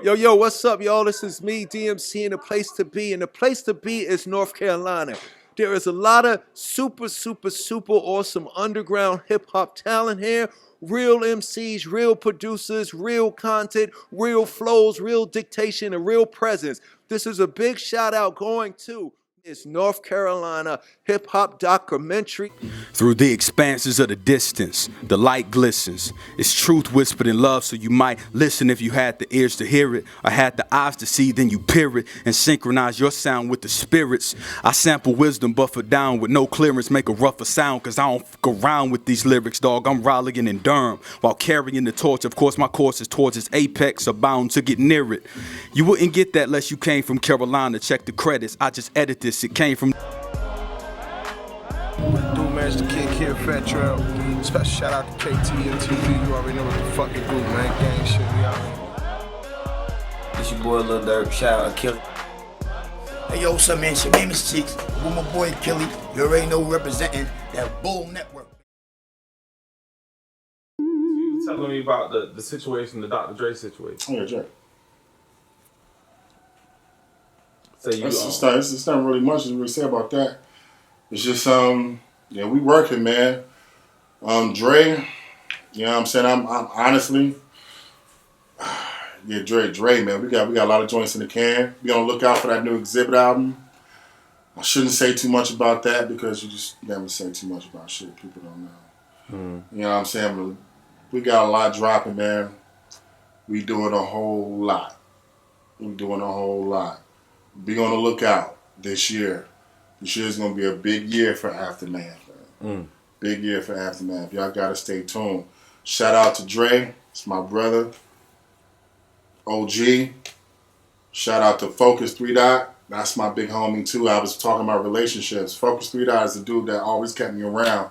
Yo, what's up, y'all? This is me, DMC, and the place to be. And the place to be is North Carolina. There is a lot of super awesome underground hip hop talent here. Real MCs, real producers, real content, real flows, real dictation, and real presence. This is a big shout out going to It's North Carolina hip hop documentary. Through the expanses of the distance, the light glistens. It's truth whispered in love, so you might listen if you had the ears to hear it, or had the eyes to see, then you peer it and synchronize your sound with the spirits. I sample wisdom, buffer down with no clearance, make a rougher sound, cause I don't fuck around with these lyrics, dog. I'm Raleigh and Durham while carrying the torch. Of course, my course is towards its apex, or bound to get near it. You wouldn't get that unless you came from Carolina. Check the credits, I just edit this. It came from Man's the kid, Fat Trail. Special shout out to KT and TV. You already know what the fuck it do, man. Gang shit, we out here. It's your boy Lil Durk. Shout out to Killy. Hey yo, what's up, man? It's your name is Cheeks. With my boy Killy. You already know representing that Bull Network. You were telling me about the situation, the Dr. Dre situation. Yeah, Dre. So you it's not really much to really say about that. It's just yeah, we working, man. Dre, you know what I'm saying? I'm honestly, yeah, Dre, man. We got a lot of joints in the can. Be on the lookout for that new Exhibit album. I shouldn't say too much about that because you just never say too much about shit people don't know. You know what I'm saying? But we got a lot dropping, man. We doing a whole lot. Be on the lookout this year. This year's gonna be a big year for Aftermath, man. Big year for Aftermath. Y'all gotta stay tuned. Shout out to Dre, it's my brother. OG. Shout out to Focus 3 Dot. That's my big homie too. I was talking about relationships. Focus 3 Dot is the dude that always kept me around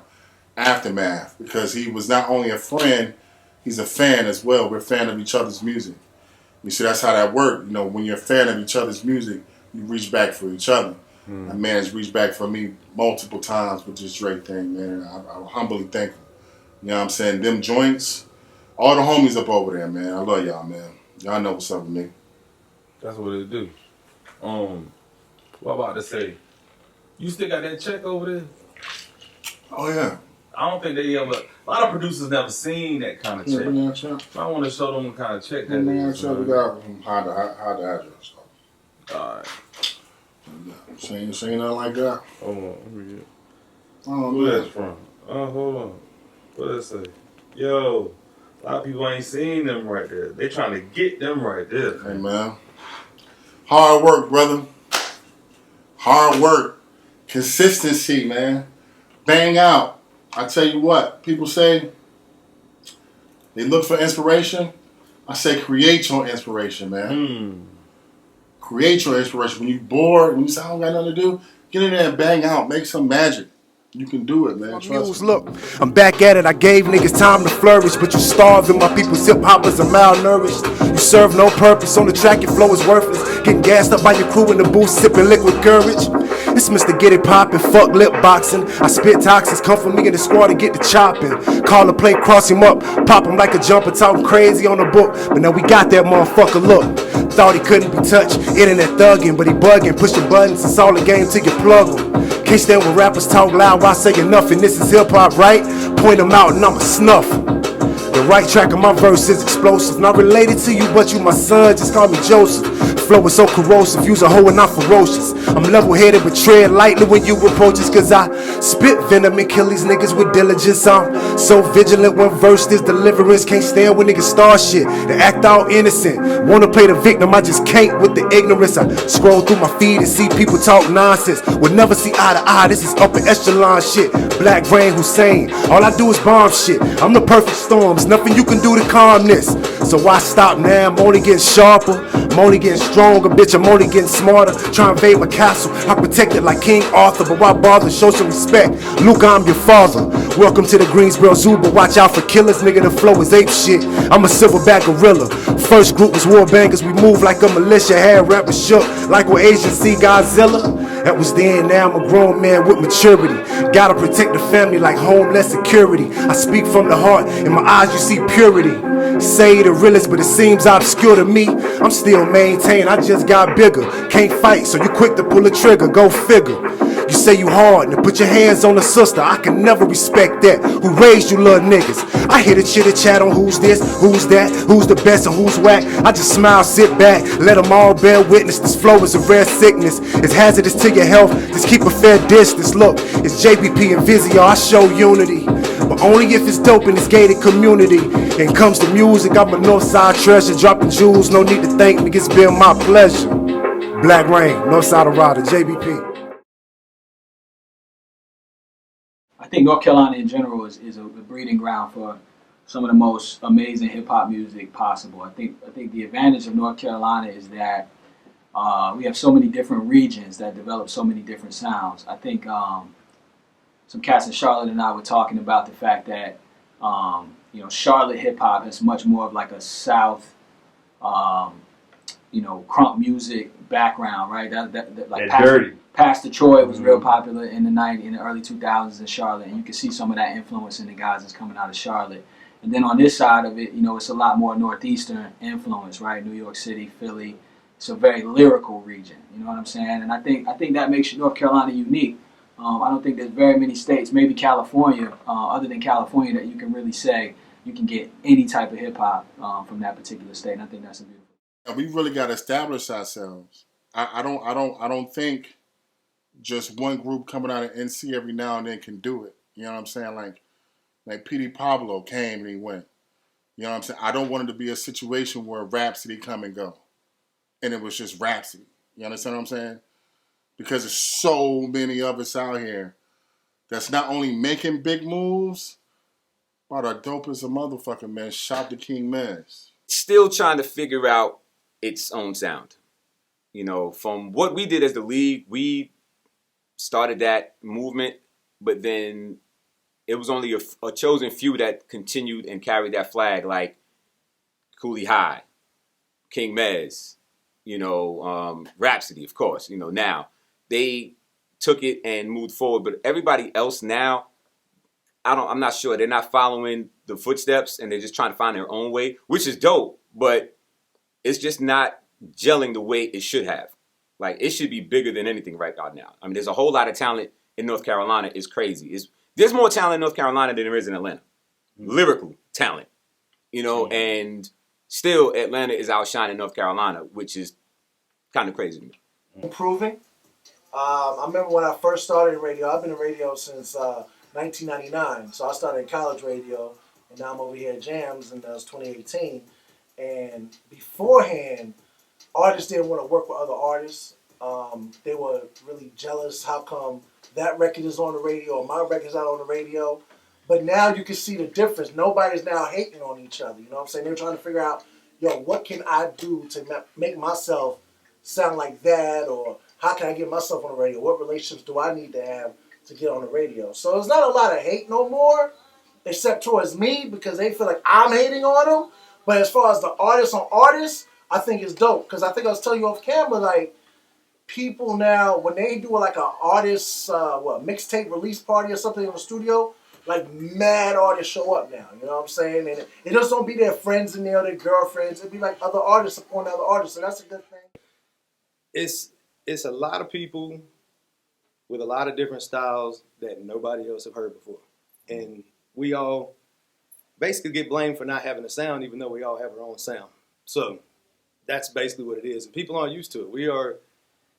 Aftermath because he was not only a friend, he's a fan as well. We're a fan of each other's music. You see, that's how that works. You know, when you're a fan of each other's music, you reach back for each other. That man has reached back for me multiple times with this Drake thing, man. I'm humbly thankful. You know what I'm saying? Them joints, all the homies up over there, man. I love y'all, man. Y'all know what's up with me. That's what it do. What about to say? You still got that check over there? Oh, yeah. I don't think they ever. A lot of producers never seen that kind of check. Yeah, check. I want to show them what kind of check that is. We got from hide the address. All right. She ain't nothing like that. Hold on, let me get. Oh, Who that's from? Hold on. What does it say? Yo, a lot of people ain't seen them right there. They trying to get them right there. Hey, man. Hard work, brother. Hard work. Consistency, man. Bang out. I tell you what, people say they look for inspiration. I say create your inspiration, man. Create your inspiration. When you're bored, when you say, I don't got nothing to do, get in there and bang out. Make some magic. You can do it, man. Trust me. Look, I'm back at it. I gave niggas time to flourish, but you starving. My people's hip hoppers are malnourished. You serve no purpose. On the track, your flow is worthless. Getting gassed up by your crew in the booth, sipping liquid courage. It's Mr. Get It Poppin', fuck lip boxing. I spit toxins, come for me in the squad to get the chopping. Call a play, cross him up, pop him like a jumper, talking crazy on the book. But now we got that motherfucker, look. Thought he couldn't be touched, internet thugging, but he bugging, pushing buttons, it's all a game till you plug him. Can't stand when rappers talk loud while saying nothing. This is hip hop, right? Point them out and I'ma snuff. The right track of my verse is explosive. Not related to you, but you my son, just call me Joseph. Flow is so corrosive, use a hoe and not ferocious. I'm level-headed but tread lightly when you approach us, cause I spit venom and kill these niggas with diligence. I'm so vigilant when verse is deliverance. Can't stand when niggas start shit, they act all innocent. Wanna play the victim, I just can't with the ignorance. I scroll through my feed and see people talk nonsense. Would never see eye to eye, this is upper echelon shit. Black Rain Hussein, all I do is bomb shit. I'm the perfect storm, there's nothing you can do to calm this. So why stop now? I'm only getting sharper, I'm only getting stronger, bitch, I'm only getting smarter. Try and invade my castle, I protect it like King Arthur. But why bother? Show some respect, Luke, I'm your father. Welcome to the Greensboro Zoo, but watch out for killers, nigga, the flow is ape shit. I'm a silverback gorilla. First group was war bangers, we move like a militia. Had rappers shook like what Asians see Godzilla. That was then, now I'm a grown man with maturity. Gotta protect the family like homeland security. I speak from the heart, in my eyes you see purity. Say the realest, but it seems obscure to me. I'm still maintained, I just got bigger. Can't fight, so you quick to pull a trigger, go figure. You say you hard, and put your hands on the sister. I can never respect that. Who raised you little niggas? I hear the chitter chat on who's this, who's that, who's the best and who's whack. I just smile, sit back, let them all bear witness. This flow is a rare sickness. It's hazardous to your health. Just keep a fair distance. Look, it's JPP and Vizio. I show unity, but only if it's dope in this gated community. And comes to music, I'm a Northside treasure, dropping jewels. No need to thank me, it's been my pleasure. Black Rain, Northside of Rider, JBP. I think North Carolina in general is a breeding ground for some of the most amazing hip hop music possible. I think the advantage of North Carolina is that we have so many different regions that develop so many different sounds. I think some cats in Charlotte and I were talking about the fact that Charlotte hip hop has much more of like a South crunk music background, right? That like dirty. Pastor Troy was real popular in the early 2000s in Charlotte, and you can see some of that influence in the guys that's coming out of Charlotte. And then on this side of it, it's a lot more Northeastern influence, right? New York City, Philly. It's a very lyrical region, you know what I'm saying? And I think that makes North Carolina unique. I don't think there's very many states, maybe California, other than California, that you can really say you can get any type of hip hop from that particular state. And I think that's a beautiful. And we really got to establish ourselves. I don't think just one group coming out of NC every now and then can do it. You know what I'm saying? Like P.D. Pablo came and he went. You know what I'm saying? I don't want it to be a situation where Rhapsody come and go, and it was just Rhapsody. You understand what I'm saying? Because there's so many of us out here that's not only making big moves, but are dope as a motherfucker, man. Shout to King Mez. Still trying to figure out its own sound. From what we did as the league, we started that movement, but then it was only a chosen few that continued and carried that flag, like Cooley High, King Mez, Rhapsody, of course. Now they took it and moved forward, but everybody else now, I'm not sure. They're not following the footsteps, and they're just trying to find their own way, which is dope, but it's just not gelling the way it should have. Like, it should be bigger than anything right now. I mean, there's a whole lot of talent in North Carolina. It's crazy. There's more talent in North Carolina than there is in Atlanta. Lyrical talent. And still Atlanta is outshining North Carolina, which is kind of crazy to me. Improving. I remember when I first started in radio. I've been in radio since 1999. So I started in college radio, and now I'm over here at Jams, and that was 2018. And beforehand, artists didn't want to work with other artists. They were really jealous. How come that record is on the radio or my record's not on the radio? But now you can see the difference. Nobody's now hating on each other. You know what I'm saying? They're trying to figure out, what can I do to make myself sound like that? Or how can I get myself on the radio? What relationships do I need to have to get on the radio? So there's not a lot of hate no more, except towards me, because they feel like I'm hating on them. But as far as the artists on artists, I think it's dope. Because I think I was telling you off camera, like, people now, when they do like an artist, mixtape release party or something in the studio, like mad artists show up now. You know what I'm saying? And it just don't be their friends in there or their girlfriends. It'd be like other artists supporting other artists. So that's a good thing. It's a lot of people with a lot of different styles that nobody else have heard before. And we all basically get blamed for not having a sound, even though we all have our own sound. So that's basically what it is. And people aren't used to it. We are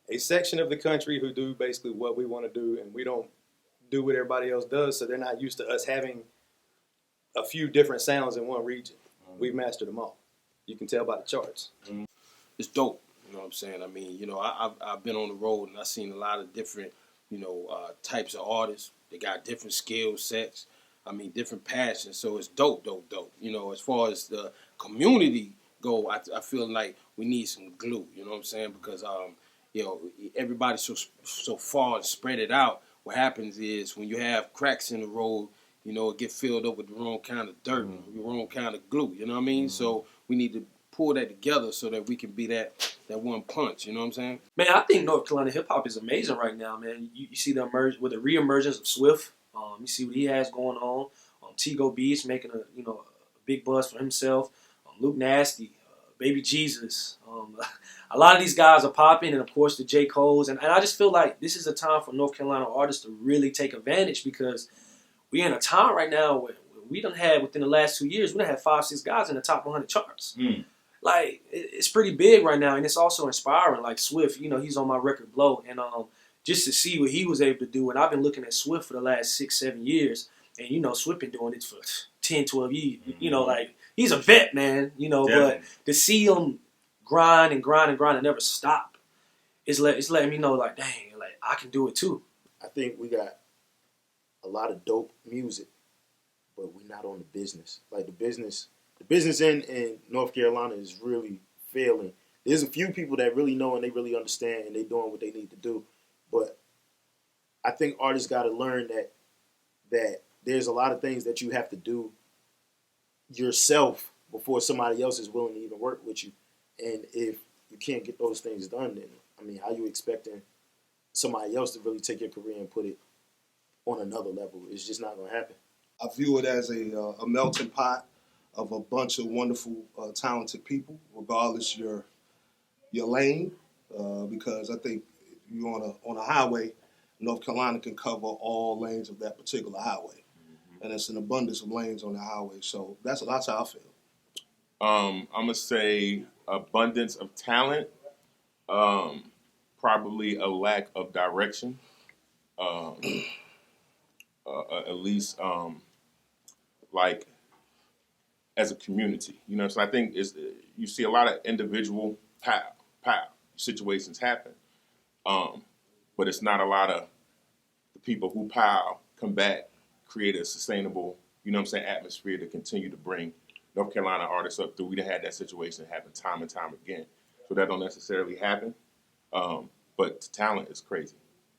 a section of the country who do basically what we want to do, and we don't do what everybody else does, so they're not used to us having a few different sounds in one region. We've mastered them all. You can tell by the charts. It's dope. You know what I'm saying? I mean, I've been on the road and I've seen a lot of different, types of artists. They got different skill sets. I mean, different passions. So it's dope. As far as the community go, I feel like we need some glue. You know what I'm saying? Because everybody's so far and spread it out. What happens is when you have cracks in the road, it get filled up with the wrong kind of dirt, the wrong kind of glue. You know what I mean? So we need to pull that together so that we can be that that one punch. You know what I'm saying? Man, I think North Carolina hip hop is amazing right now, man. You see the reemergence of Swift. You see what he has going on. Tigo Beach making a big buzz for himself. Luke Nasty, Baby Jesus. A lot of these guys are popping, and of course the J. Cole's. And I just feel like this is a time for North Carolina artists to really take advantage, because we're in a time right now where we done had, within the last 2 years, we done had 5-6 guys in the top 100 charts. Like, it's pretty big right now, and it's also inspiring. Like Swift, he's on my record Blow, and just to see what he was able to do. And I've been looking at Swift for the last 6-7 years, and Swift been doing it for 10, 12 years. Like, he's a vet, man. But to see him grind and grind and grind and never stop, it's letting me know, like, dang, like, I can do it too. I think we got a lot of dope music, but we're not on the business. Like, the business in North Carolina is really failing. There's a few people that really know and they really understand and they doing what they need to do. But I think artists got to learn that there's a lot of things that you have to do yourself before somebody else is willing to even work with you. And if you can't get those things done, then, I mean, how you expecting somebody else to really take your career and put it on another level? It's just not going to happen. I view it as a melting pot of a bunch of wonderful, talented people, regardless your lane, because I think you on a highway, North Carolina can cover all lanes of that particular highway, and it's an abundance of lanes on the highway. So that's how I feel. I'm gonna say abundance of talent, probably a lack of direction, at least like as a community, So I think you see a lot of individual pow situations happen, but it's not a lot of the people who come back, create a sustainable, atmosphere to continue to bring North Carolina artists up through. We done had that situation happen time and time again, so that don't necessarily happen, but talent is crazy.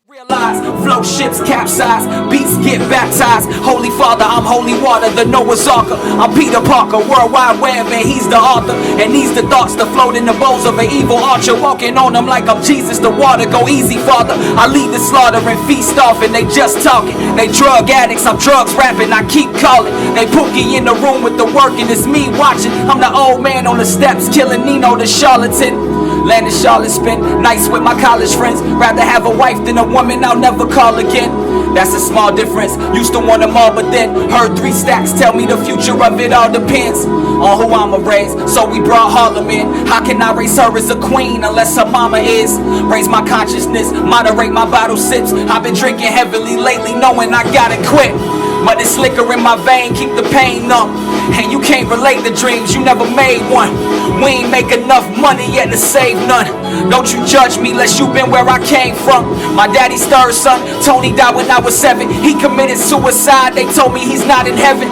Realize, flow ships capsize, beats get baptized. Holy Father, I'm holy water, the Noah's Ark. I'm Peter Parker, worldwide web, and he's the author. And these the thoughts that float in the bowls of an evil archer. Walking on them like I'm Jesus, the water go easy, Father. I lead the slaughter and feast off, and they just talking. They drug addicts, I'm drugs rapping, I keep calling. They Pookie in the room with the work, and it's me watching. I'm the old man on the steps, killing Nino the charlatan. Landed Charlotte, spent nights with my college friends. Rather have a wife than a woman I'll never call again. That's a small difference. Used to want them all, but then heard 3 stacks tell me the future of it all depends on who I'ma raise. So we brought Harlem in. How can I raise her as a queen unless her mama is? Raise my consciousness, moderate my bottle sips. I've been drinking heavily lately, knowing I gotta quit. But this liquor in my vein keep the pain numb. And you can't relate the dreams, you never made one. We ain't make enough money yet to save none. Don't you judge me unless you been where I came from. My daddy's third son, Tony, died when I was 7. He committed suicide, they told me he's not in heaven.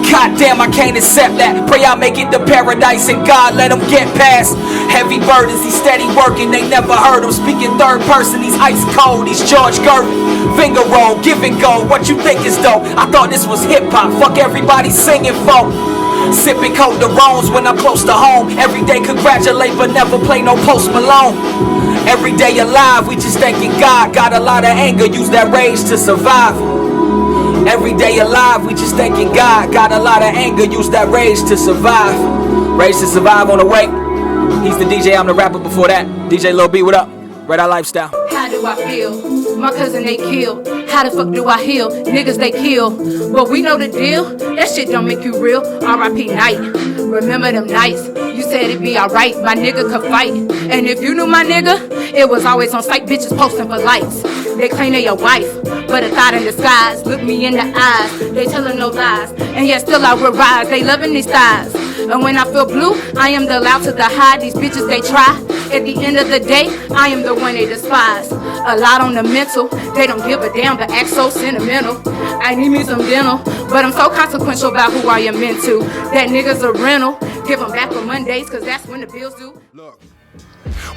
God damn, I can't accept that. Pray I make it to paradise and God let him get past. Heavy burdens, he's steady working, they never heard him. Speaking third person, he's ice cold, he's George Gervin. Finger roll, give and go, what you think is dope? I thought this was hip hop, fuck everybody singing folk. Sipping Cote de Rose when I'm close to home. Every day congratulate but never play no Post Malone. Every day alive, we just thanking God. Got a lot of anger, use that rage to survive. Every day alive, we just thanking God. Got a lot of anger, use that rage to survive. Rage to survive on the way. He's the DJ, I'm the rapper before that. DJ Lil B, what up? Red Eye Lifestyle. How do I feel? My cousin they killed. How the fuck do I heal? Niggas they kill. But we know the deal. That shit don't make you real. R.I.P. Night. Remember them nights. You said it'd be alright. My nigga could fight. And if you knew my nigga, it was always on sight. Bitches posting for likes. They claim they your wife, but a thought in disguise. Look me in the eyes. They telling no lies. And yet still I will rise. They loving these thighs. And when I feel blue, I am the loud to the high. These bitches they try. At the end of the day, I am the one they despise. A lot on the mental, they don't give a damn but act so sentimental. I need me some dental, but I'm so consequential about who I am into. That nigga's a rental, give them back on Mondays, cause that's when the bills due. Look,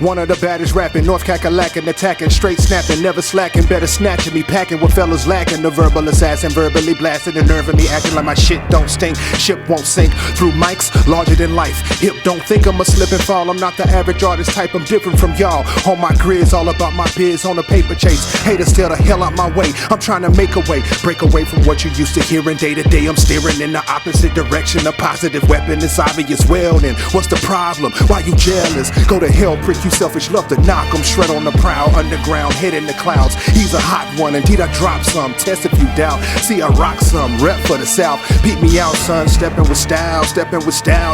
One of the baddest rapping, North Cackalack attacking, straight snapping, never slacking, better snatching me, packing what fellas lacking. The verbal assassin, verbally blasting the nerve of me, acting like my shit don't stink. Ship won't sink through mics, larger than life. Hip don't think I'ma slip and fall. I'm not the average artist type, I'm different from y'all. On my grid's all about my biz on a paper chase. Haters tell the hell out my way. I'm trying to make a way, break away from what you used to hearing day to day. I'm steering in the opposite direction. A positive weapon is obvious. Well then, what's the problem? Why you jealous? Go to hell, prick, you selfish, love to knock 'em. Shred on the prowl, underground, head in the clouds. He's a hot one, indeed I drop some. Test if you doubt, see I rock some. Rep for the South, beat me out son. Stepping with style,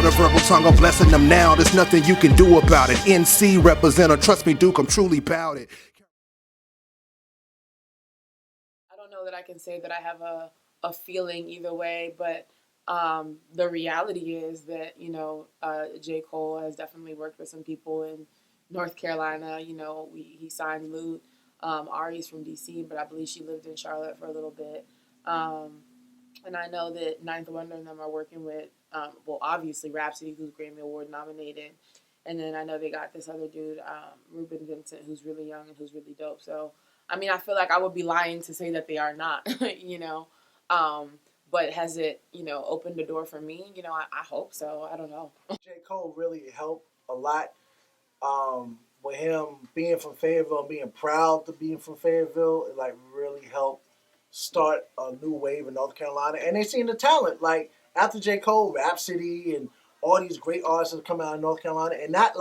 the verbal tongue, I'm blessing them now. There's nothing you can do about it. NC representer, trust me Duke, I'm truly bout it. I don't know that I can say that I have a feeling either way, but the reality is that, J. Cole has definitely worked with some people in North Carolina. He signed Lute. Ari's from DC, but I believe she lived in Charlotte for a little bit. And I know that Ninth Wonder and them are working with, obviously Rhapsody, who's Grammy Award nominated. And then I know they got this other dude, Ruben Vincent, who's really young and who's really dope. So, I mean, I feel like I would be lying to say that they are not, But has it, opened the door for me? I hope so. I don't know. J. Cole really helped a lot with him being from Fayetteville and being proud to be from Fayetteville. It really helped start a new wave in North Carolina. And they seen the talent. After J. Cole, Rhapsody and all these great artists come out of North Carolina, and not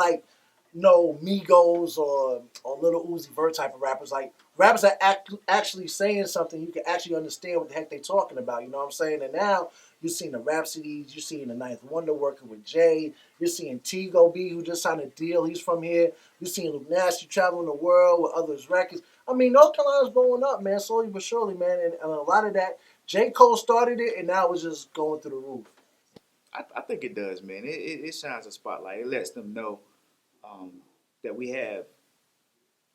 no Migos or Little Uzi Vert type of rappers. Rappers that actually saying something you can actually understand what the heck they talking about. You know what I'm saying? And now you're seeing the Rhapsodies, you're seeing the Ninth Wonder working with Jay, you're seeing T-Go B, who just signed a deal. He's from here. You're seeing Luke Nasty traveling the world with others' records. I mean, North Carolina's blowing up, man, slowly but surely, man. And a lot of that, J. Cole started it, and now it's just going through the roof. I think it does, man. It shines a spotlight. It lets them know that we have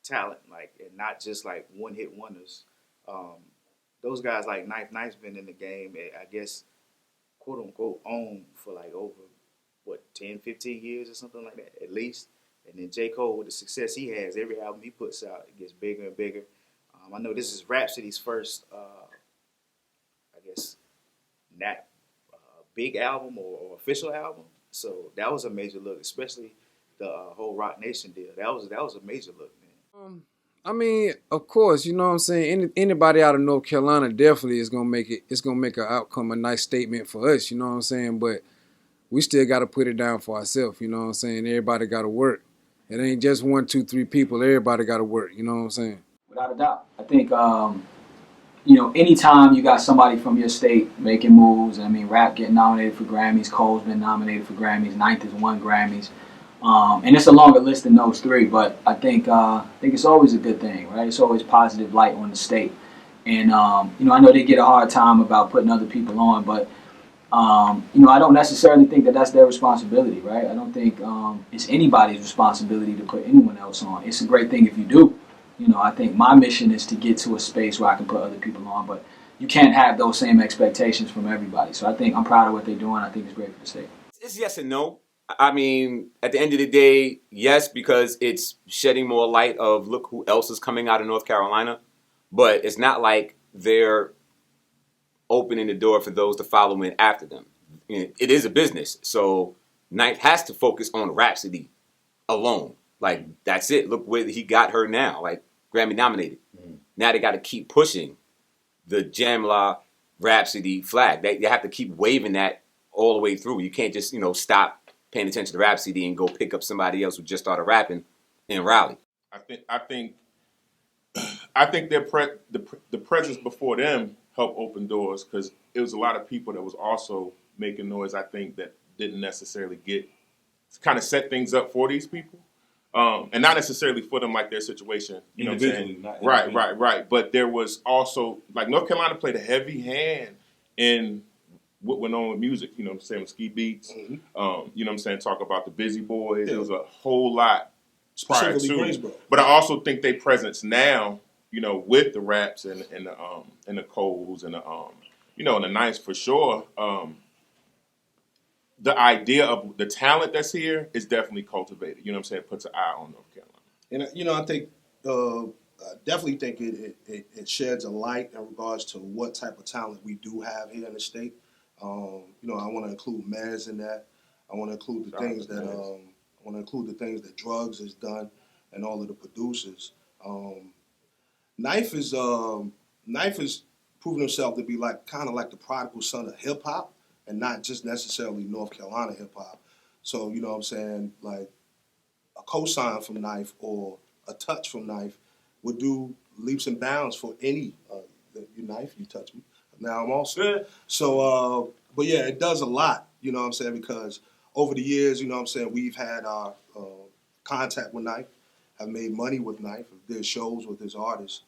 talent, and not just one-hit wonders. Those guys like Knife's been in the game, I guess, quote unquote, own for over 10, 15 years or something like that, at least. And then J. Cole, with the success he has, every album he puts out, it gets bigger and bigger. I know this is Rhapsody's first, I guess, not big album or official album. So that was a major look, especially the whole Rock Nation deal. That was a major look, man. I mean, of course, you know what I'm saying. Anybody out of North Carolina definitely is gonna make it. It's gonna make an outcome a nice statement for us. You know what I'm saying. But we still got to put it down for ourselves. You know what I'm saying. Everybody got to work. It ain't just 1, 2, 3 people. Everybody got to work. You know what I'm saying. Without a doubt, I think anytime you got somebody from your state making moves. I mean, Rap getting nominated for Grammys. Cole's been nominated for Grammys. Ninth has won Grammys. And it's a longer list than those three, but I think it's always a good thing, right? It's always positive light on the state. And, I know they get a hard time about putting other people on, but, I don't necessarily think that that's their responsibility, right? I don't think it's anybody's responsibility to put anyone else on. It's a great thing if you do. I think my mission is to get to a space where I can put other people on, but you can't have those same expectations from everybody. So I think I'm proud of what they're doing. I think it's great for the state. It's yes and no. I mean, at the end of the day, yes, because it's shedding more light of look who else is coming out of North Carolina. But it's not like they're opening the door for those to follow in after them. It is a business. So Ninth has to focus on Rhapsody alone. That's it. Look where he got her now, Grammy nominated. Mm-hmm. Now they got to keep pushing the Jamla Rhapsody flag. They have to keep waving that all the way through. You can't just, stop paying attention to Rhapsody and go pick up somebody else who just started rapping in Raleigh. I think the presence before them helped open doors because it was a lot of people that was also making noise. I think that didn't necessarily kind of set things up for these people, and not necessarily for them their situation. You know what I'm saying? Right. But there was also North Carolina played a heavy hand in what went on with music, you know what I'm saying, with Ski Beats, you know what I'm saying, talk about the Busy Boys. Yeah. There was a whole lot prior to. Greensboro. But I also think their presence now, with the Raps and the Coles and the and the Ninths for sure, the idea of the talent that's here is definitely cultivated. You know what I'm saying? Puts an eye on North Carolina. And I think I definitely think it sheds a light in regards to what type of talent we do have here in the state. I want to include Mez in that. I want to include the things that Drugs has done, and all of the producers. Knife is proven himself to be kind of like the prodigal son of hip hop, and not just necessarily North Carolina hip hop. So you know what I'm saying, like a cosign from Knife or a touch from Knife would do leaps and bounds for any you Knife, you touch me. Now I'm also so but yeah, it does a lot, you know what I'm saying, because over the years, you know what I'm saying, we've had our contact with Knife, have made money with Knife, did shows with his artists,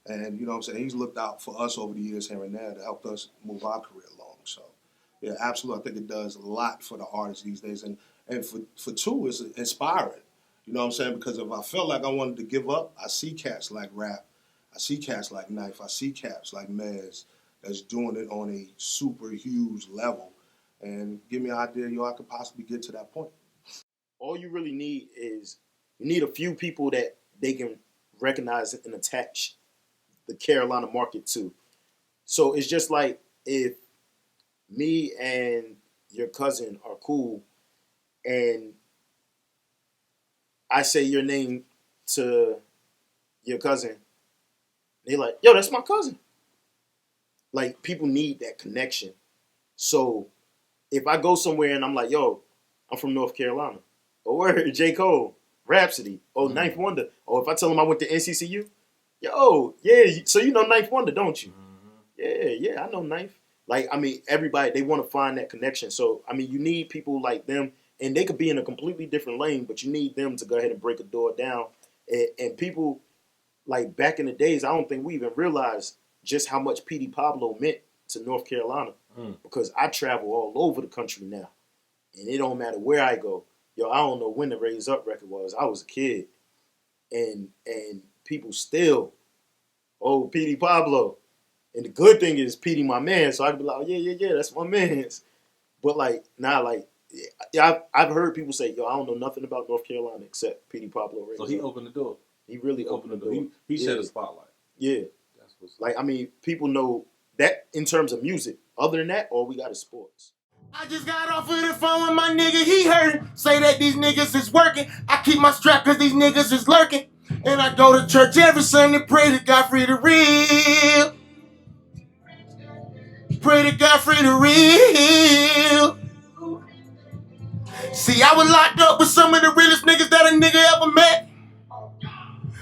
and you know what I'm saying, he's looked out for us over the years here and there to help us move our career along. So yeah, absolutely, I think it does a lot for the artists these days, and for two, it's inspiring. You know what I'm saying? Because if I felt like I wanted to give up, I see cats like Rap, I see cats like Knife, I see cats like Mez that's doing it on a super huge level. And give me an idea, I could possibly get to that point. All you really need is you need a few people that they can recognize and attach the Carolina market to. So it's just like if me and your cousin are cool and I say your name to your cousin, they're like, yo, that's my cousin. Like, people need that connection. So if I go somewhere and I'm like, yo, I'm from North Carolina, or J. Cole, Rhapsody, or Ninth Wonder, or if I tell them I went to NCCU, yo, yeah, so you know Ninth Wonder, don't you? Yeah, I know Ninth. Like, I mean, everybody, they want to find that connection. So, I mean, you need people like them, and they could be in a completely different lane, but you need them to go ahead and break a door down. And people, like back in the days, I don't think we even realized just how much P.D. Pablo meant to North Carolina. Because I travel all over the country now, and it don't matter where I go. Yo, I don't know when the Raise Up record was. I was a kid, and people still, oh, P.D. Pablo. And the good thing is P.D. my man, so I'd be like, oh, yeah, that's my man's. But like now, like I've heard people say, yo, I don't know nothing about North Carolina except P.D. Pablo. So he opened the door. He really opened the door. He shed a spotlight. Yeah. That's what's like, I mean, people know that in terms of music. Other than that, all we got is sports. I just got off of the phone with my nigga, he hurt. Say that these niggas is working. I keep my strap cause these niggas is lurking. And I go to church every Sunday, pray to God free the real. Pray to God free the real. See, I was locked up with some of the realest niggas that a nigga ever met.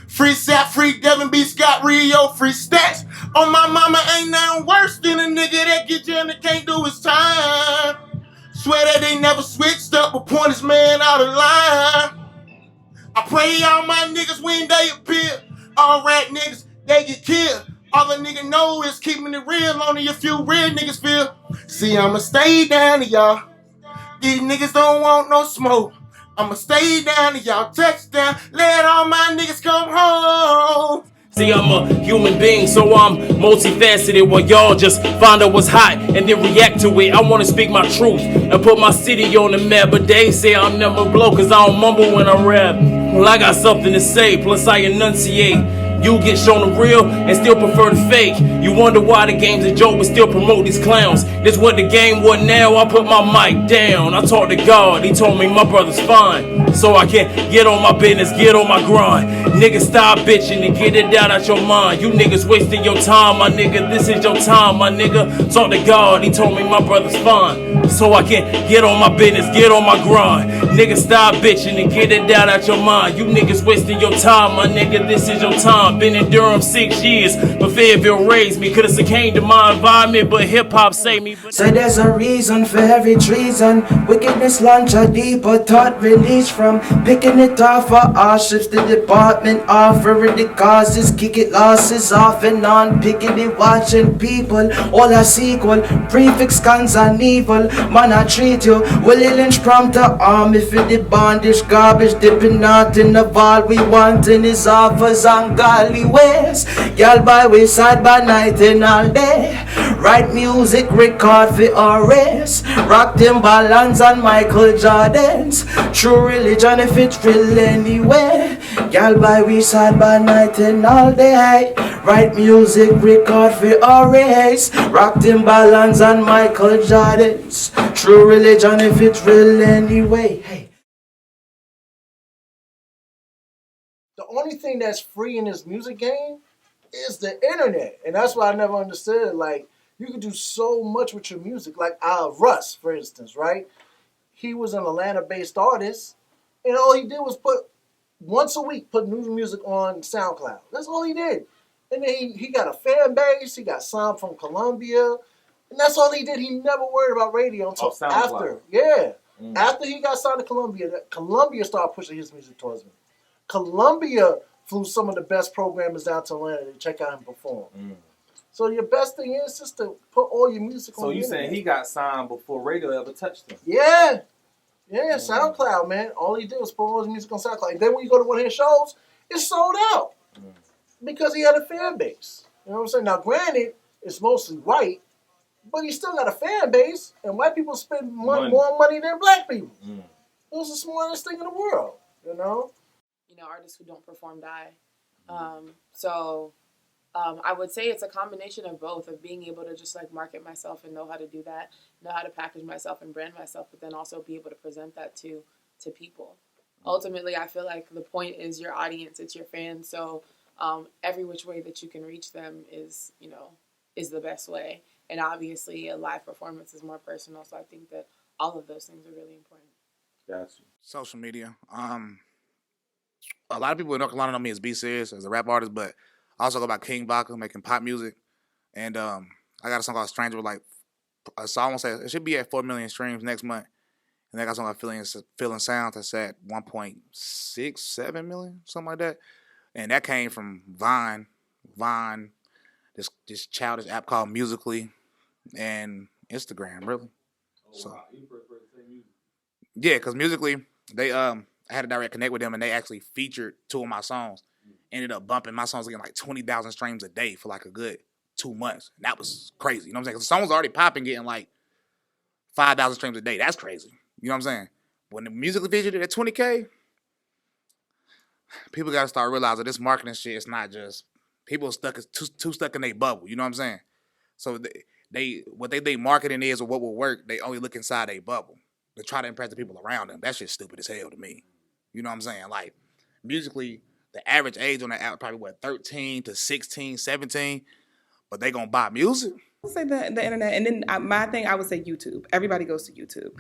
Free Sap, free Devin B. Scott, Rio, free Stacks. On my mama, ain't nothing worse than a nigga that get jammed and can't do his time. Swear that they never switched up, but point his man out of line. I pray all my niggas when they appear. All rat niggas, they get killed. All a nigga know is keeping it real, only a few real niggas feel. See, I'ma stay down to y'all. These niggas don't want no smoke. I'ma stay down to y'all touchdown. Let all my niggas come home. See, I'm a human being, so I'm multifaceted. While y'all just find out what's hot and then react to it. I wanna speak my truth and put my city on the map. But they say I'll never blow cause I don't mumble when I rap. Well, I got something to say, plus I enunciate. You get shown the real and still prefer the fake. You wonder why the game's a joke but still promote these clowns. This what the game was now, I put my mic down. I talked to God, he told me my brother's fine. So I can get on my business, get on my grind. Niggas stop bitching and get it out your mind. You niggas wasting your time, my nigga, this is your time, my nigga. Talk to God, he told me my brother's fine. So I can get on my business, get on my grind. Niggas stop bitching and get it out your mind. You niggas wasting your time, my nigga, this is your time. Been in Durham 6 years, but Fayetteville raised me. Could've succumbed to my environment, but hip-hop saved me. Say there's a reason for every treason. Wickedness launch a deeper thought release from picking it off for hardships. The department offering the causes, kick it losses off and on. Picking it, watching people, all are sequel. Prefix cons and evil. Man, I treat you. Willie Lynch prompt to arm if in the bondage garbage. Dipping out in the vault. We wanting his offers on God. alleyways. Girl by we side by night and all day. Write music, record for our race. Rock Timberlands and Michael Jordans. True religion if it's real anyway. Girl by we side by night and all day. Write music, record for our race. Rock Timberlands and Michael Jordans. True religion if it's real anyway. Hey. The only thing that's free in this music game is the internet, and that's why I never understood. Like, you can do so much with your music. Like Russ, for instance, right? He was an Atlanta-based artist, and all he did was once a week put new music on SoundCloud. That's all he did. And then he got a fan base. He got signed from Columbia, and that's all he did. He never worried about radio until after. Yeah. After he got signed to Columbia, Columbia started pushing his music towards me. Columbia flew some of the best programmers out to Atlanta to check out him perform. So your best thing is just to put all your music on the internet. So you saying he got signed before radio ever touched him? Yeah. Yeah, SoundCloud, man. All he did was put all his music on SoundCloud. And then when you go to one of his shows, it's sold out. Because he had a fan base. You know what I'm saying? Now, granted, it's mostly white, but he still got a fan base. And white people spend more money than black people. It was the smartest thing in the world, you know? You know, artists who don't perform die. I would say it's a combination of both, of being able to just like market myself and know how to do that, know how to package myself and brand myself, but then also be able to present that to people. Ultimately, I feel like the point is your audience, it's your fans. So every which way that you can reach them is the best way. And obviously, a live performance is more personal. So I think that all of those things are really important. Gotcha. Social media. A lot of people in North Carolina know me as B-Serious, as a rap artist, but I also go by King Baka, making pop music. And I got a song called Stranger with like a song, say it should be at 4 million streams next month. And I got a song called Feeling Sound that's at 1.67 million, something like that. And that came from Vine, this childish app called Musically, and Instagram, really. Yeah, because Musically, they I had a direct connect with them, and they actually featured 2 of my songs. Ended up bumping my songs getting like 20,000 streams a day for like a good 2 months. And that was crazy. You know what I'm saying? Because the song was already popping, getting like 5,000 streams a day. That's crazy. You know what I'm saying? When the Musically featured it at 20K, people got to start realizing this marketing shit is not just people too stuck in their bubble. You know what I'm saying? So what they think marketing is or what will work, they only look inside their bubble to try to impress the people around them. That shit's stupid as hell to me. You know what I'm saying? Like, Musically, the average age on that app probably 13 to 16, 17, but they gonna buy music. I'll say the internet, and then my thing, I would say YouTube. Everybody goes to YouTube.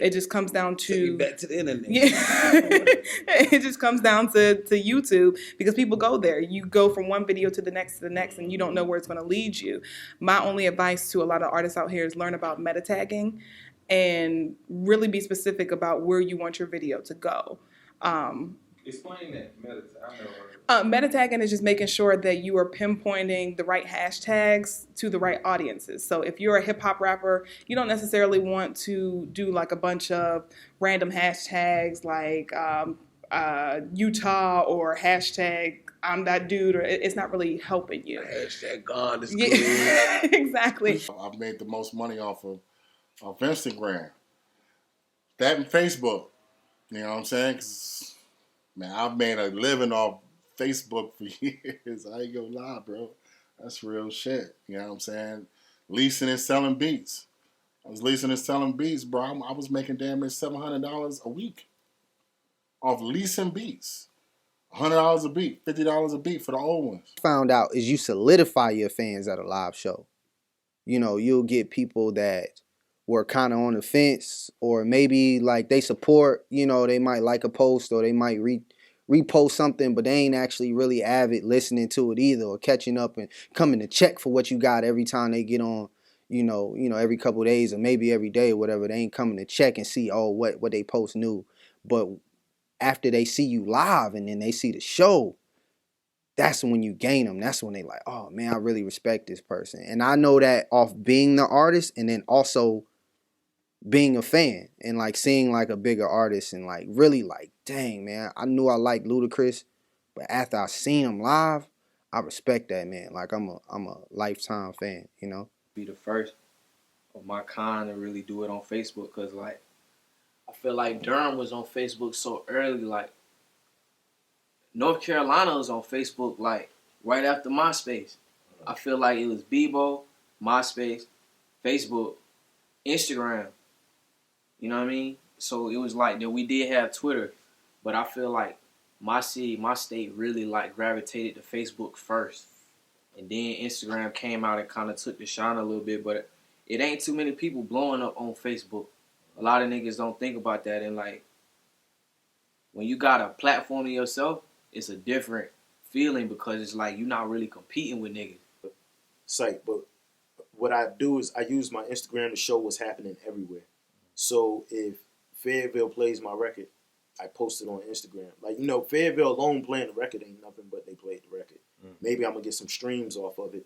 It just comes down to back to the internet. Yeah, it just comes down to YouTube because people go there. You go from one video to the next, and you don't know where it's going to lead you. My only advice to a lot of artists out here is learn about meta tagging and really be specific about where you want your video to go. Explain that. Meta tagging is just making sure that you are pinpointing the right hashtags to the right audiences. So if you're a hip hop rapper, you don't necessarily want to do like a bunch of random hashtags like Utah or hashtag I'm that dude, or it's not really helping you. Hashtag God is good. Yeah, exactly. I've made the most money off of Instagram. That and Facebook. You know what I'm saying? 'Cause, man, I've made a living off Facebook for years. I ain't gonna lie, bro. That's real shit. You know what I'm saying? Leasing and selling beats. I was leasing and selling beats, bro. I was making damn near $700 a week off leasing beats. $100 a beat, $50 a beat for the old ones. Found out is you solidify your fans at a live show. You know, you'll get people that were kind of on the fence, or maybe like they support, you know, they might like a post or they might repost something, but they ain't actually really avid listening to it either, or catching up and coming to check for what you got every time they get on, you know, every couple of days or maybe every day or whatever. They ain't coming to check and see, oh, what they post new. But after they see you live and then they see the show, that's when you gain them. That's when they like, oh man, I really respect this person. And I know that off being the artist and then also being a fan and like seeing like a bigger artist and like really like, dang man, I knew I liked Ludacris, But after I seen him live, I respect that man. Like I'm a lifetime fan, you know. Be the first of my kind to really do it on Facebook, cause like I feel like Durham was on Facebook so early. Like North Carolina was on Facebook like right after MySpace. I feel like it was Bebo, MySpace, Facebook, Instagram. You know what I mean? So it was like that. We did have Twitter, but I feel like my city, my state really like gravitated to Facebook first. And then Instagram came out and kind of took the shine a little bit, but it ain't too many people blowing up on Facebook. A lot of niggas don't think about that. And like, when you got a platform to yourself, it's a different feeling because it's like you're not really competing with niggas. It's like, but what I do is I use my Instagram to show what's happening everywhere. So if Fayetteville plays my record, I post it on Instagram. Like, you know, Fayetteville alone playing the record ain't nothing but they played the record. Maybe I'm going to get some streams off of it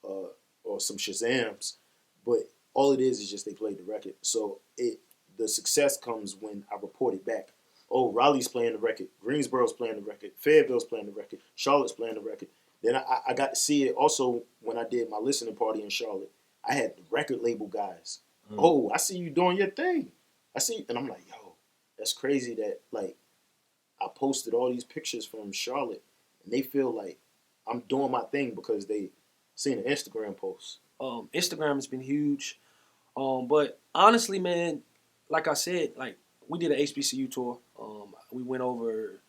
or some Shazams. But all it is just they played the record. So the success comes when I report it back. Oh, Raleigh's playing the record. Greensboro's playing the record. Fayetteville's playing the record. Charlotte's playing the record. Then I got to see it also when I did my listening party in Charlotte. I had the record label guys. Oh, I see you doing your thing. I see, and I'm like, yo, that's crazy that like I posted all these pictures from Charlotte, and they feel like I'm doing my thing because they seen an Instagram post. Instagram has been huge, but honestly, man, like I said, like we did an HBCU tour. We went over.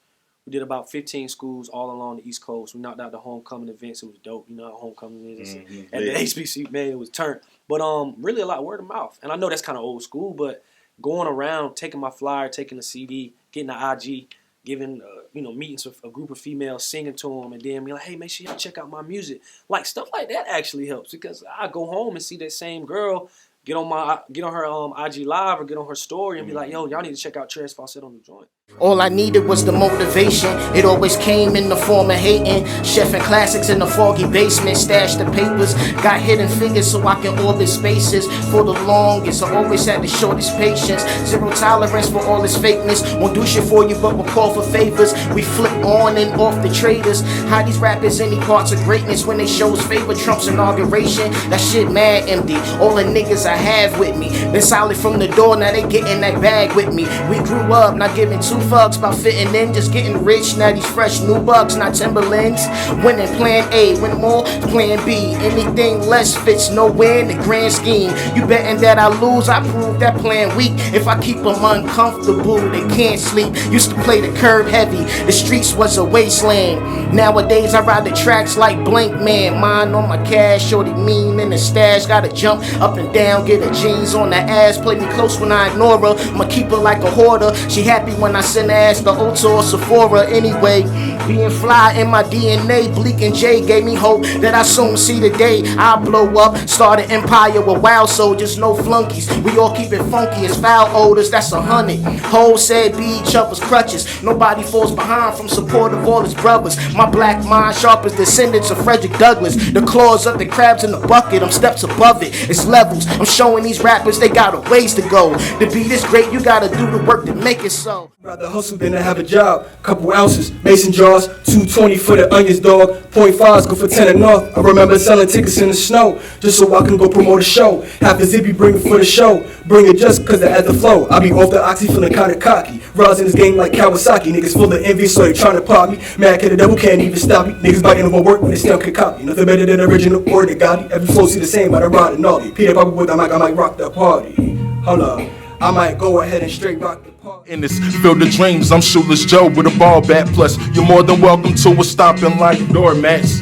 We did about 15 schools all along the East Coast. We knocked out the homecoming events. It was dope. You know how homecoming is. At the HBCU, man, it was turned. But really a lot of word of mouth. And I know that's kind of old school, but going around, taking my flyer, taking the CD, getting the IG, giving, meetings with a group of females, singing to them, and then be like, hey, make sure y'all check out my music. Like, stuff like that actually helps because I go home and see that same girl get on her IG Live or get on her story and be like, yo, y'all need to check out Trez Fawcett on the joint. All I needed was the motivation. It always came in the form of hating. Chefing classics in the foggy basement. Stash the papers. Got hidden figures so I can orbit spaces. For the longest, I always had the shortest patience. Zero tolerance for all this fakeness. Won't do shit for you, but we'll call for favors. We flip on and off the traders. How these rappers any parts of greatness when they shows favor Trump's inauguration. That shit mad empty. All the niggas I have with me. Been solid from the door, now they getting that bag with me. We grew up not giving two fucks about fitting in, just getting rich. Now these fresh new bucks, not Timberlands. Winning plan A, win more, plan B. Anything less fits nowhere in the grand scheme. You betting that I lose, I prove that plan weak. If I keep them uncomfortable, they can't sleep. Used to play the curb heavy, the streets was a wasteland. Nowadays I ride the tracks like Blank Man. Mine on my cash, shorty mean in the stash. Gotta jump up and down, get her jeans on the ass. Play me close when I ignore her, I'ma keep her like a hoarder. She happy when I send her ass to Ulta or Sephora. Anyway, being fly in my DNA, Bleak and J gave me hope that I soon see the day I'll blow up. Start an empire with wild soldiers, no flunkies. We all keep it funky as foul odors, that's 100. Hoes said be each other's crutches. Nobody falls behind from support of all his brothers. My black mind sharp as descendants of Frederick Douglass. The claws of the crabs in the bucket, I'm steps above it. It's levels, I'm showing these rappers they got a ways to go. To be this great, you gotta do the work to make it so. Rather hustle than to have a job. Couple ounces, mason jars, 220 for the onions, dog. .5s go for 10 and off. I remember selling tickets in the snow just so I can go promote a show. Half the zippy bring it for the show. Bring it just cause it has the flow. I be off the oxy feeling kinda cocky. Rising this game like Kawasaki. Niggas full of envy so they tryna pop me. Mad kid the devil can't even stop me. Niggas biting on my work when they still can copy. Nothing better than original or the Gotti. Every flow see the same by the rod and all. Peter Papa with the mic, I might rock the party. Hold up, I might go ahead and straight rock the party. In this field of dreams, I'm Shoeless Joe with a ball bat. Plus, you're more than welcome to a stomping like doormats.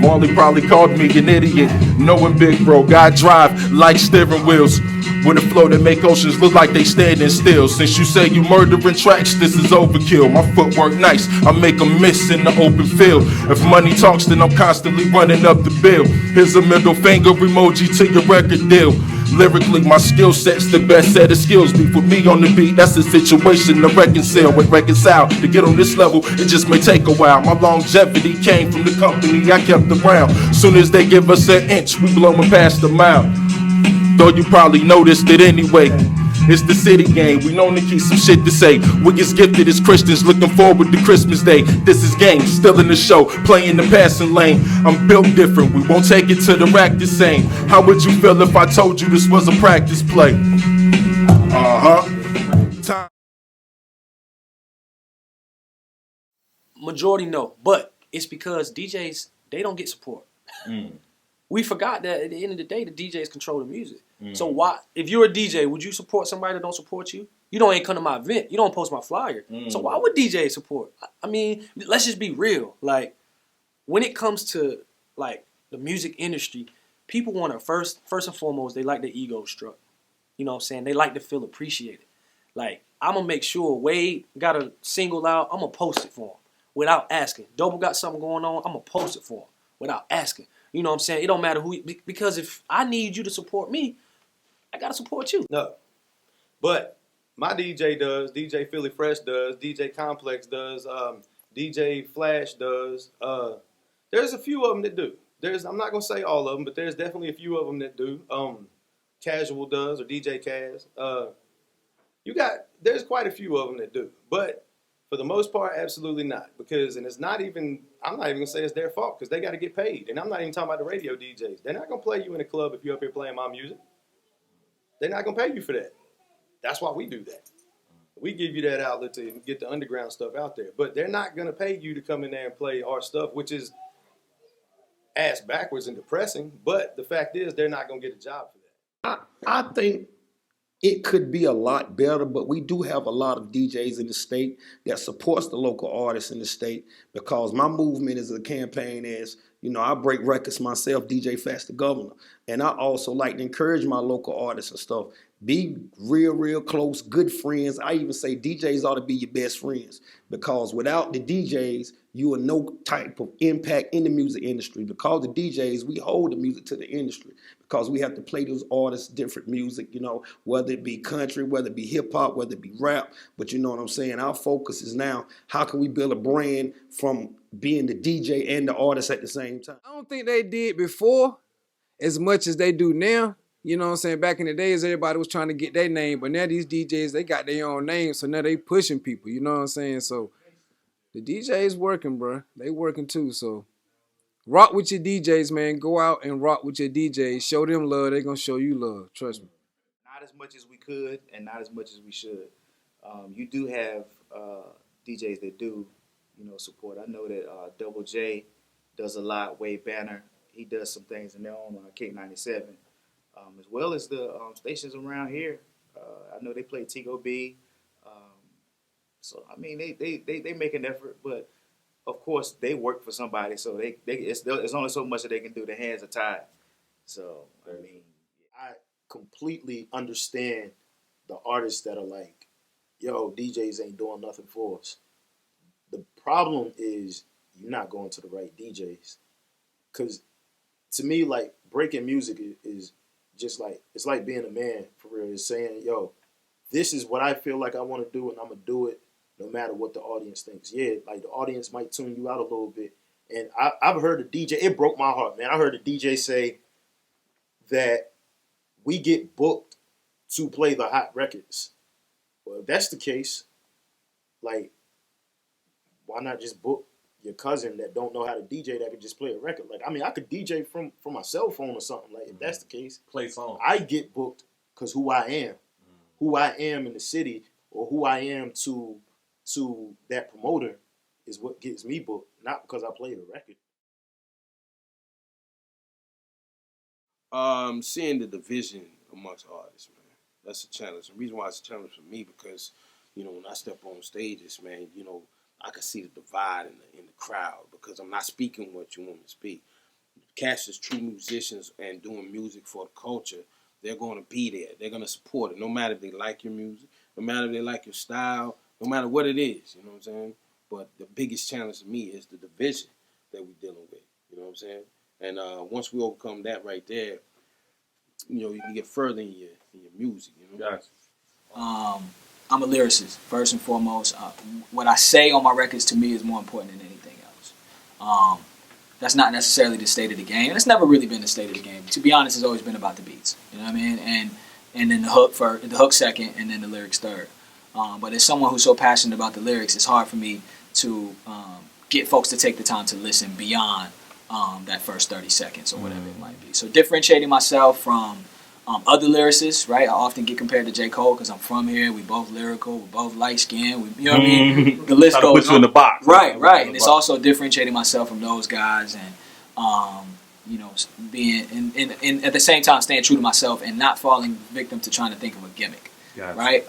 Marley probably called me an idiot, knowing Big Bro got drive like steering wheels. With a flow that make oceans look like they standing still. Since you say you murdering tracks, this is overkill. My footwork nice, I make them miss in the open field. If money talks, then I'm constantly running up the bill. Here's a middle finger emoji to your record deal. Lyrically, my skill set's the best set of skills. Beef with me on the beat, that's the situation to reconcile. To get on this level, it just may take a while. My longevity came from the company I kept around. Soon as they give us an inch, we blowing past the mile. Though you probably noticed it anyway. It's the city game. We known to keep some shit to say. We get gifted as Christians, looking forward to Christmas Day. This is game, still in the show, playing the passing lane. I'm built different. We won't take it to the rack the same. How would you feel if I told you this was a practice play? Time. Majority no, but it's because DJs, they don't get support. We forgot that at the end of the day, the DJs control the music. So why, if you're a DJ, would you support somebody that don't support you? You don't ain't come to my event. You don't post my flyer. So why would DJ support? I mean, let's just be real. Like, when it comes to like the music industry, people want to first and foremost, they like their ego struck. You know what I'm saying? They like to feel appreciated. Like, I'm gonna make sure Wade got a single out, I'm gonna post it for him without asking. Double got something going on, I'm gonna post it for him without asking. You know what I'm saying? It don't matter who, because if I need you to support me, I gotta support you. No. But my DJ does, DJ Philly Fresh does, DJ Complex does, DJ Flash does. There's a few of them that do. I'm not gonna say all of them, but there's definitely a few of them that do. Casual does, or DJ Kaz. There's quite a few of them that do. But for the most part, absolutely not. Because, and it's not even, I'm not even gonna say it's their fault, because they gotta get paid. And I'm not even talking about the radio DJs. They're not gonna play you in a club if you're up here playing my music. They're not gonna pay you for that. That's why we do that. We give you that outlet to get the underground stuff out there. But they're not gonna pay you to come in there and play our stuff, which is ass backwards and depressing. But the fact is, they're not gonna get a job for that. I think it could be a lot better, but we do have a lot of DJs in the state that supports the local artists in the state, because my movement is a campaign as, you know, I break records myself, DJ Fast the Governor. And I also like to encourage my local artists and stuff. Be real close, good friends. I even say DJs ought to be your best friends, because without the DJs, you are no type of impact in the music industry. Because the DJs, we hold the music to the industry, because we have to play those artists different music, you know, whether it be country, whether it be hip hop, whether it be rap. But you know what I'm saying? Our focus is now, how can we build a brand from being the DJ and the artist at the same time? I don't think they did before as much as they do now. You know what I'm saying? Back in the days, everybody was trying to get their name, but now these DJs, they got their own name, so now they pushing people. You know what I'm saying? So the DJs working, bro. They working too. So rock with your DJs, man. Go out and rock with your DJs. Show them love. They gonna show you love. Trust me. Not as much as we could, and not as much as we should. You do have DJs that do, you know, support. I know that Double J does a lot. Wade Banner, he does some things in their own K97. As well as the stations around here. I know they play Tigo B. So, I mean, they make an effort, but of course they work for somebody, so it's only so much that they can do. Their hands are tied. So, I mean, I completely understand the artists that are like, yo, DJs ain't doing nothing for us. The problem is you're not going to the right DJs. Because to me, like, breaking music is just like, it's like being a man, for real. It's saying, yo, this is what I feel like I want to do, and I'm going to do it no matter what the audience thinks. Yeah, like the audience might tune you out a little bit. And I've heard a DJ, it broke my heart, man. I heard a DJ say that we get booked to play the hot records. Well, if that's the case, like, why not just book your cousin that don't know how to DJ that could just play a record? Like, I mean, I could DJ from my cell phone or something. Like, if that's the case, play songs. I get booked because who I am. Who I am in the city, or who I am to that promoter is what gets me booked, not because I played a record. Seeing the division amongst artists, man, that's a challenge. The reason why it's a challenge for me, because, you know, when I step on stages, man, you know, I can see the divide in the crowd, because I'm not speaking what you want me to speak. Cats as true musicians and doing music for the culture, they're going to be there. They're going to support it, no matter if they like your music, no matter if they like your style, no matter what it is, you know what I'm saying? But the biggest challenge to me is the division that we're dealing with, you know what I'm saying? And once we overcome that right there, you know, you can get further in your music, you know? Gotcha. I'm a lyricist, first and foremost. What I say on my records, to me, is more important than anything else. That's not necessarily the state of the game. And it's never really been the state of the game. To be honest, it's always been about the beats. You know what I mean? And and then the hook second, and then the lyrics third. But as someone who's so passionate about the lyrics, it's hard for me to get folks to take the time to listen beyond that first 30 seconds or whatever it might be. So differentiating myself from other lyricists, right? I often get compared to J. Cole because I'm from here. We both lyrical. We both light skinned. You know what I mean? The list goes put you in the box. Right. And it's also differentiating myself from those guys and, being and at the same time staying true to myself and not falling victim to trying to think of a gimmick. Gotcha. Right?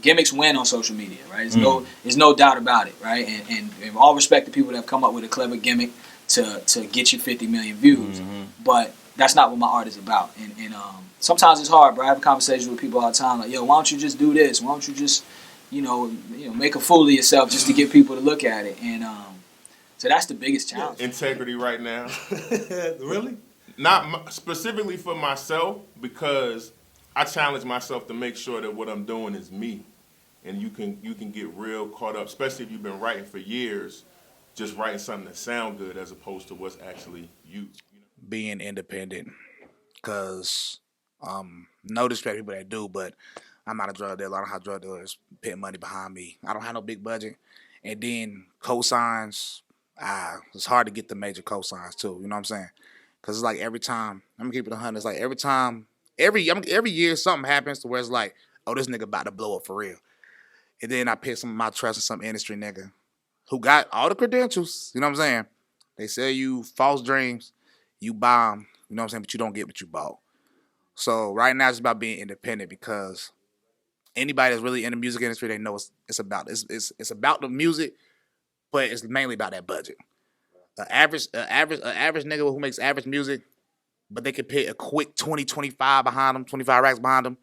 Gimmicks win on social media, right? There's no doubt about it, right? And all respect to people that have come up with a clever gimmick to get you 50 million views, but that's not what my art is about. And sometimes it's hard, bro. I have conversations with people all the time, like, yo, why don't you just do this? Why don't you just, make a fool of yourself just to get people to look at it? And so that's the biggest challenge. Integrity right now. Really? Not specifically for myself, because I challenge myself to make sure that what I'm doing is me. And you can get real caught up, especially if you've been writing for years, just writing something that sound good as opposed to what's actually you. Being independent, because no disrespect to people that do, but I'm not a drug dealer. I don't have drug dealers putting money behind me. I don't have no big budget. And then cosigns, it's hard to get the major cosigns too. You know what I'm saying? Because it's like every time, I'm gonna keep it 100. It's like every year something happens to where it's like, oh, this nigga about to blow up for real. And then I pick some of my trust in some industry nigga who got all the credentials. You know what I'm saying? They sell you false dreams, you buy them. You know what I'm saying? But you don't get what you bought. So right now it's about being independent, because anybody that's really in the music industry, they know it's about the music, but it's mainly about that budget. An average nigga who makes average music, but they can put a quick 20, 25 behind them, 25 racks behind them,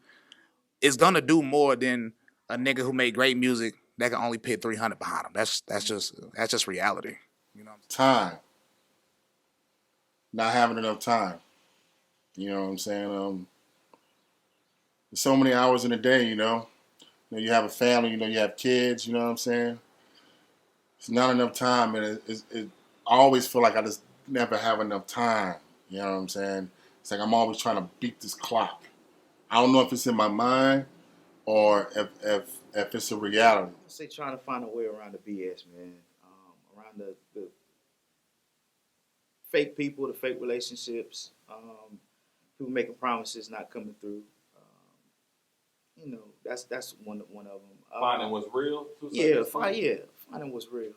is gonna do more than a nigga who made great music that can only put 300 behind them. That's just reality. You know, time. Not having enough time. You know what I'm saying? There's so many hours in a day, you have a family, you have kids, you know what I'm saying? It's not enough time, and I always feel like I just never have enough time, you know what I'm saying? It's like I'm always trying to beat this clock. I don't know if it's in my mind or if it's a reality. I say trying to find a way around the BS, man. Around the fake people, the fake relationships, people making promises not coming through. That's one of them. Finding what's real. Finding what's real.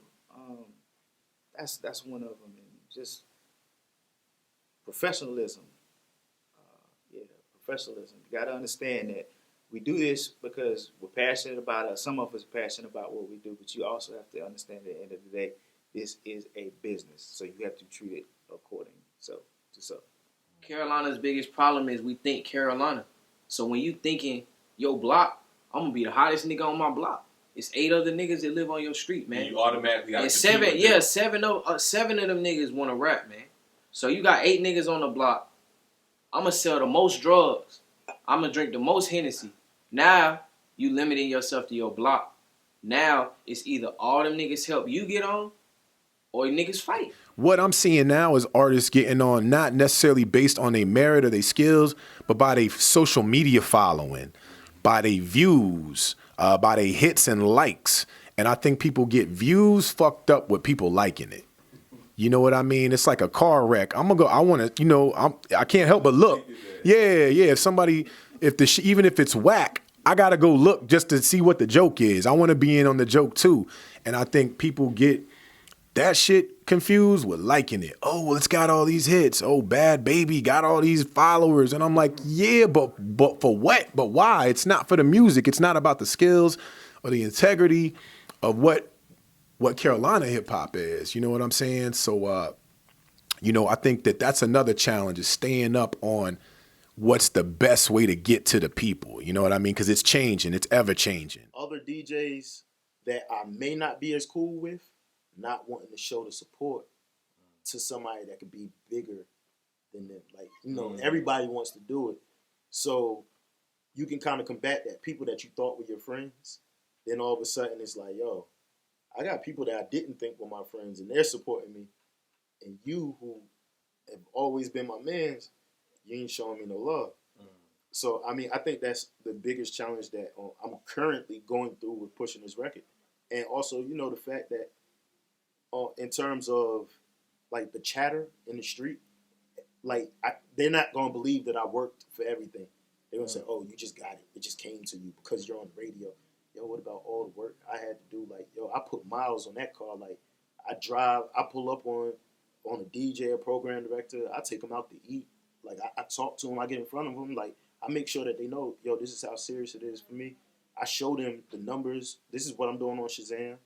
That's one of them, and just professionalism. Professionalism. You got to understand that we do this because we're passionate about it. Some of us are passionate about what we do, but you also have to understand that at the end of the day, this is a business, so you have to treat it according. So. Carolina's biggest problem is we think Carolina. So when you thinking your block, I'm gonna be the hottest nigga on my block. It's 8 other niggas that live on your street, man. And you automatically got seven of them niggas want to rap, man. So you got 8 niggas on the block. I'm gonna sell the most drugs. I'm gonna drink the most Hennessy. Now you limiting yourself to your block. Now it's either all them niggas help you get on, or niggas fight. What I'm seeing now is artists getting on not necessarily based on their merit or their skills, but by their social media following, by their views, by their hits and likes. And I think people get views fucked up with people liking it. You know what I mean? It's like a car wreck. I can't help but look. Yeah. If somebody, even if it's whack, I gotta go look just to see what the joke is. I want to be in on the joke too. And I think people get that shit confused with liking it. Oh, well, it's got all these hits. Oh, Bad Baby got all these followers. And I'm like, yeah, but for what? But why? It's not for the music. It's not about the skills or the integrity of what Carolina hip hop is. You know what I'm saying? So, I think that's another challenge, is staying up on what's the best way to get to the people. You know what I mean? Because it's changing. It's ever changing. Other DJs that I may not be as cool with, not wanting to show the support to somebody that could be bigger than them. Like, everybody wants to do it. So you can kind of combat that. People that you thought were your friends, then all of a sudden it's like, yo, I got people that I didn't think were my friends, and they're supporting me. And you, who have always been my mans, you ain't showing me no love. So I mean, I think that's the biggest challenge that I'm currently going through with pushing this record, and also the fact that in terms of like the chatter in the street, like they're not gonna believe that I worked for everything. They're gonna say, "Oh, you just got it. It just came to you because you're on the radio." Yo, what about all the work I had to do? Like, yo, I put miles on that car. Like, I pull up on a DJ, a program director. I take them out to eat. Like, I talk to them. I get in front of them. Like, I make sure that they know, yo, this is how serious it is for me. I show them the numbers. This is what I'm doing on Shazam.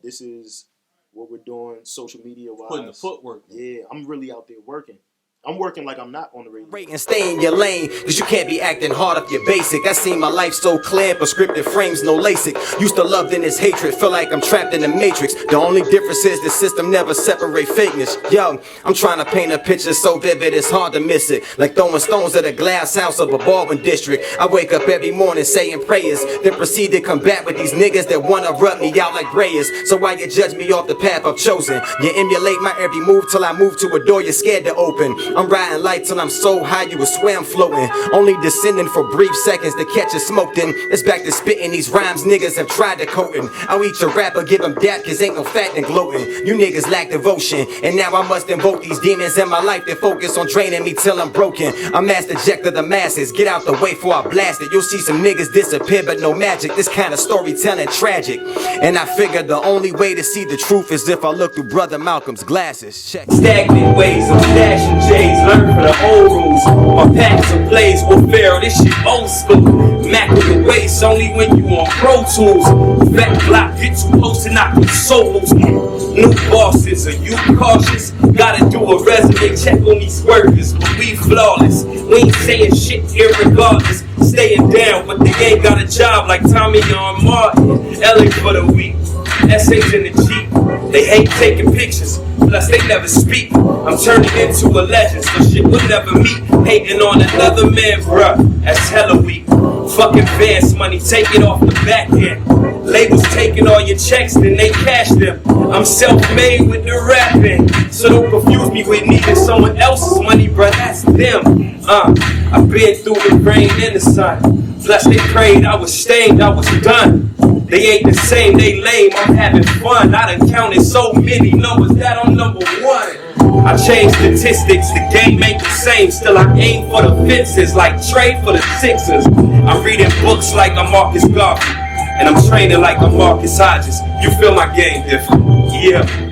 This is what we're doing social media wise. Putting the footwork. Yeah, I'm really out there working. I'm working like I'm not on the radio. And stay in your lane, cause you can't be acting hard off your basic. I seen my life so clear, prescriptive frames, no LASIK. Used to love, then this hatred, feel like I'm trapped in the matrix. The only difference is the system never separate fakeness. Yo, I'm trying to paint a picture so vivid it's hard to miss it. Like throwing stones at a glass house of a Baldwin district. I wake up every morning saying prayers, then proceed to combat with these niggas that wanna rub me out like brayers. So why you judge me off the path I've chosen? You emulate my every move till I move to a door you're scared to open. I'm riding light till I'm so high you would swear I'm floating. Only descending for brief seconds to catch a smoke, then it's back to spitting these rhymes niggas have tried to coatin'. I'll eat your rapper, give him dap cause ain't no fat in gloating. You niggas lack devotion, and now I must invoke these demons in my life that focus on draining me till I'm broken. I'm Master Jack of the masses, get out the way before I blast it. You'll see some niggas disappear but no magic. This kind of storytelling tragic. And I figured the only way to see the truth is if I look through Brother Malcolm's glasses. Check. Stagnant ways, I'm stashing J's, learn for the old rules. My packs of plays will fail, this shit old school. Mac with the waist, only when you on Pro Tools. Fat block, get too close to knock your soul loose. New bosses, are you cautious? Gotta do a resume check on these workers, but we flawless. We ain't saying shit irregardless. Staying down, but they ain't got a job like Tommy on Martin. LA for the week, essays in the Jeep. They hate taking pictures, plus they never speak. I'm turning into a legend, so shit we'll never meet. Hating on another man, bruh, that's hella weak. Fucking advance money, take it off the back end. Labels taking all your checks, then they cash them. I'm self-made with the rapping, so don't confuse me with needing someone else's money, bruh, that's them. I've been through the rain and the sun. Plus they prayed I was stained, I was done. They ain't the same, they lame, I'm having fun. I done counted so many numbers that I'm number one. I changed statistics, the game ain't the same. Still I aim for the fences like Trey for the Sixers. I'm reading books like I'm Marcus Garvey, and I'm training like I'm Marcus Hodges. You feel my game different, yeah.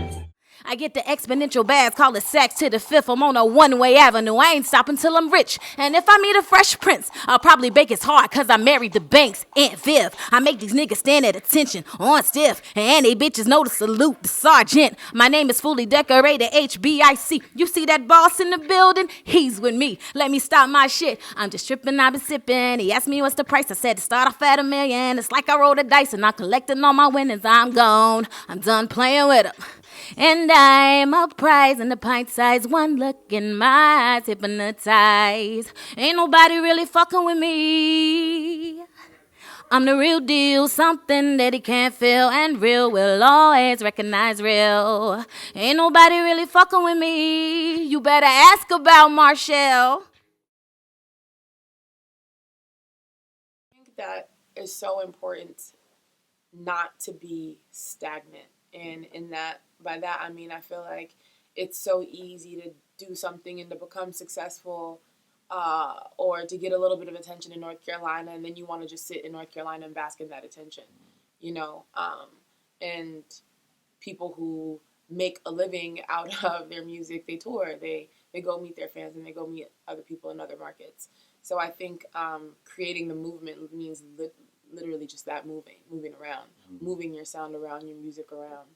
I get the exponential bags, call it sacks to the fifth. I'm on a one-way avenue, I ain't stopping till I'm rich. And if I meet a fresh prince, I'll probably bake his heart, cause I married the Banks, Aunt Viv. I make these niggas stand at attention, on stiff. And they bitches know to salute the sergeant. My name is fully decorated, HBIC. You see that boss in the building? He's with me. Let me stop my shit. I'm just tripping, I've been sipping. He asked me what's the price. I said to start off at $1 million. It's like I rolled a dice and I'm collecting all my winnings. I'm gone. I'm done playing with them. And I'm a prize in the pint size. One look in my eyes, hypnotized. Ain't nobody really fucking with me. I'm the real deal, something that he can't feel. And real will always recognize real. Ain't nobody really fucking with me. You better ask about Marshall. I think that is so important not to be stagnant. And in that, by that I mean I feel like it's so easy to do something and to become successful or to get a little bit of attention in North Carolina, and then you want to just sit in North Carolina and bask in that attention, you know. And people who make a living out of their music, they tour, they go meet their fans, and they go meet other people in other markets. So I think creating the movement means literally just that, moving around, moving your sound around, your music around.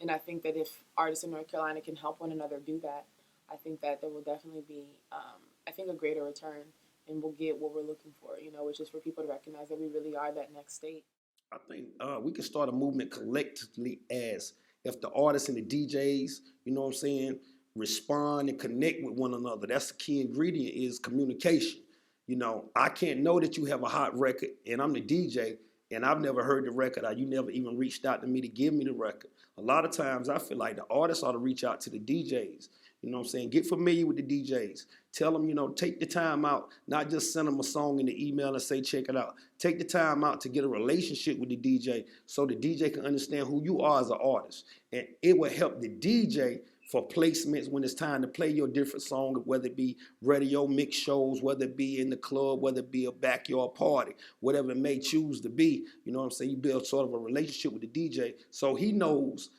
And I think that if artists in North Carolina can help one another do that, I think that there will definitely be, a greater return, and we'll get what we're looking for, you know, which is for people to recognize that we really are that next state. I think we can start a movement collectively as if the artists and the DJs, you know what I'm saying, respond and connect with one another. That's the key ingredient, is communication. You know, I can't know that you have a hot record and I'm the DJ and I've never heard the record, or you never even reached out to me to give me the record. A lot of times I feel like the artists ought to reach out to the DJs. You know what I'm saying? Get familiar with the DJs. Tell them, you know, take the time out, not just send them a song in the email and say, check it out. Take the time out to get a relationship with the DJ so the DJ can understand who you are as an artist. And it will help the DJ for placements when it's time to play your different song, whether it be radio mix shows, whether it be in the club, whether it be a backyard party, whatever it may choose to be. You know what I'm saying? You build sort of a relationship with the DJ so he knows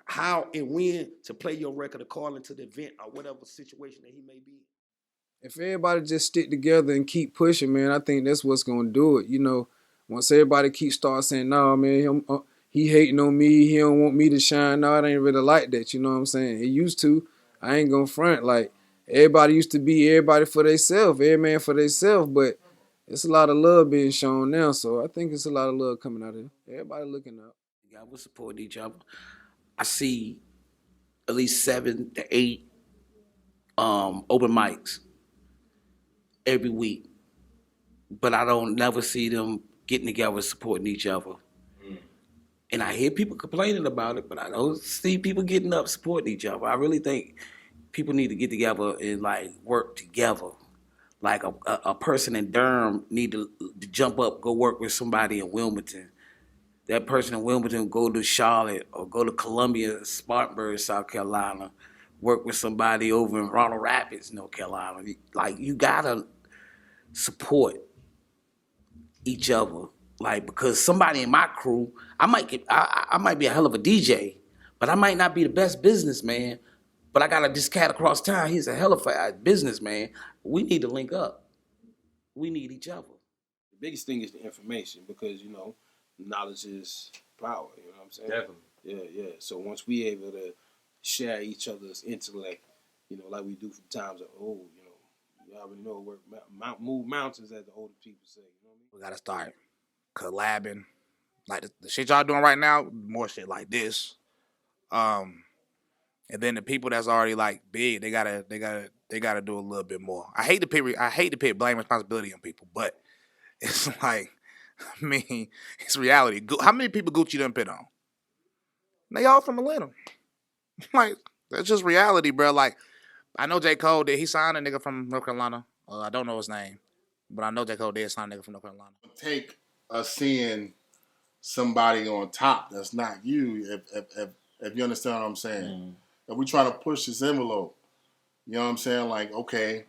how and when to play your record or call into the event or whatever situation that he may be. If everybody just stick together and keep pushing, man, I think that's what's gonna do it. You know, once everybody start saying, "Nah, man, he hating on me. He don't want me to shine." No, it ain't really like that. You know what I'm saying? He used to. I ain't gonna front. Like everybody used to be everybody for themselves, every man for themselves. But it's a lot of love being shown now. So I think it's a lot of love coming out of here. Everybody looking up. Yeah, we're supporting each other. I see at least 7 to 8 open mics every week, but I don't never see them getting together supporting each other. And I hear people complaining about it, but I don't see people getting up supporting each other. I really think people need to get together and like work together. Like a person in Durham need to jump up, go work with somebody in Wilmington. That person in Wilmington go to Charlotte or go to Columbia, Spartanburg, South Carolina, work with somebody over in Ronald Rapids, North Carolina. Like you gotta support each other. Like because somebody in my crew, I might be a hell of a DJ, but I might not be the best businessman. But I got this cat across town, he's a hell of a businessman. We need to link up. We need each other. The biggest thing is the information because, you know, knowledge is power, you know what I'm saying? Definitely. Yeah. So once we able to share each other's intellect, you know, like we do from times of old, you know, you already know work move mountains, as the older people say, you know what I mean? We gotta start collabing. Like the shit y'all doing right now, more shit like this. And then the people that's already like big, they gotta do a little bit more. I hate to put blame responsibility on people, but it's like, I mean, it's reality. How many people Gucci done put on? They all from Atlanta. Like, that's just reality, bro. Like, I know J. Cole did. He signed a nigga from North Carolina. I don't know his name, but I know J. Cole did sign a nigga from North Carolina. Take us seeing somebody on top that's not you, if you understand what I'm saying. If we trying to push this envelope, you know what I'm saying? Like, okay,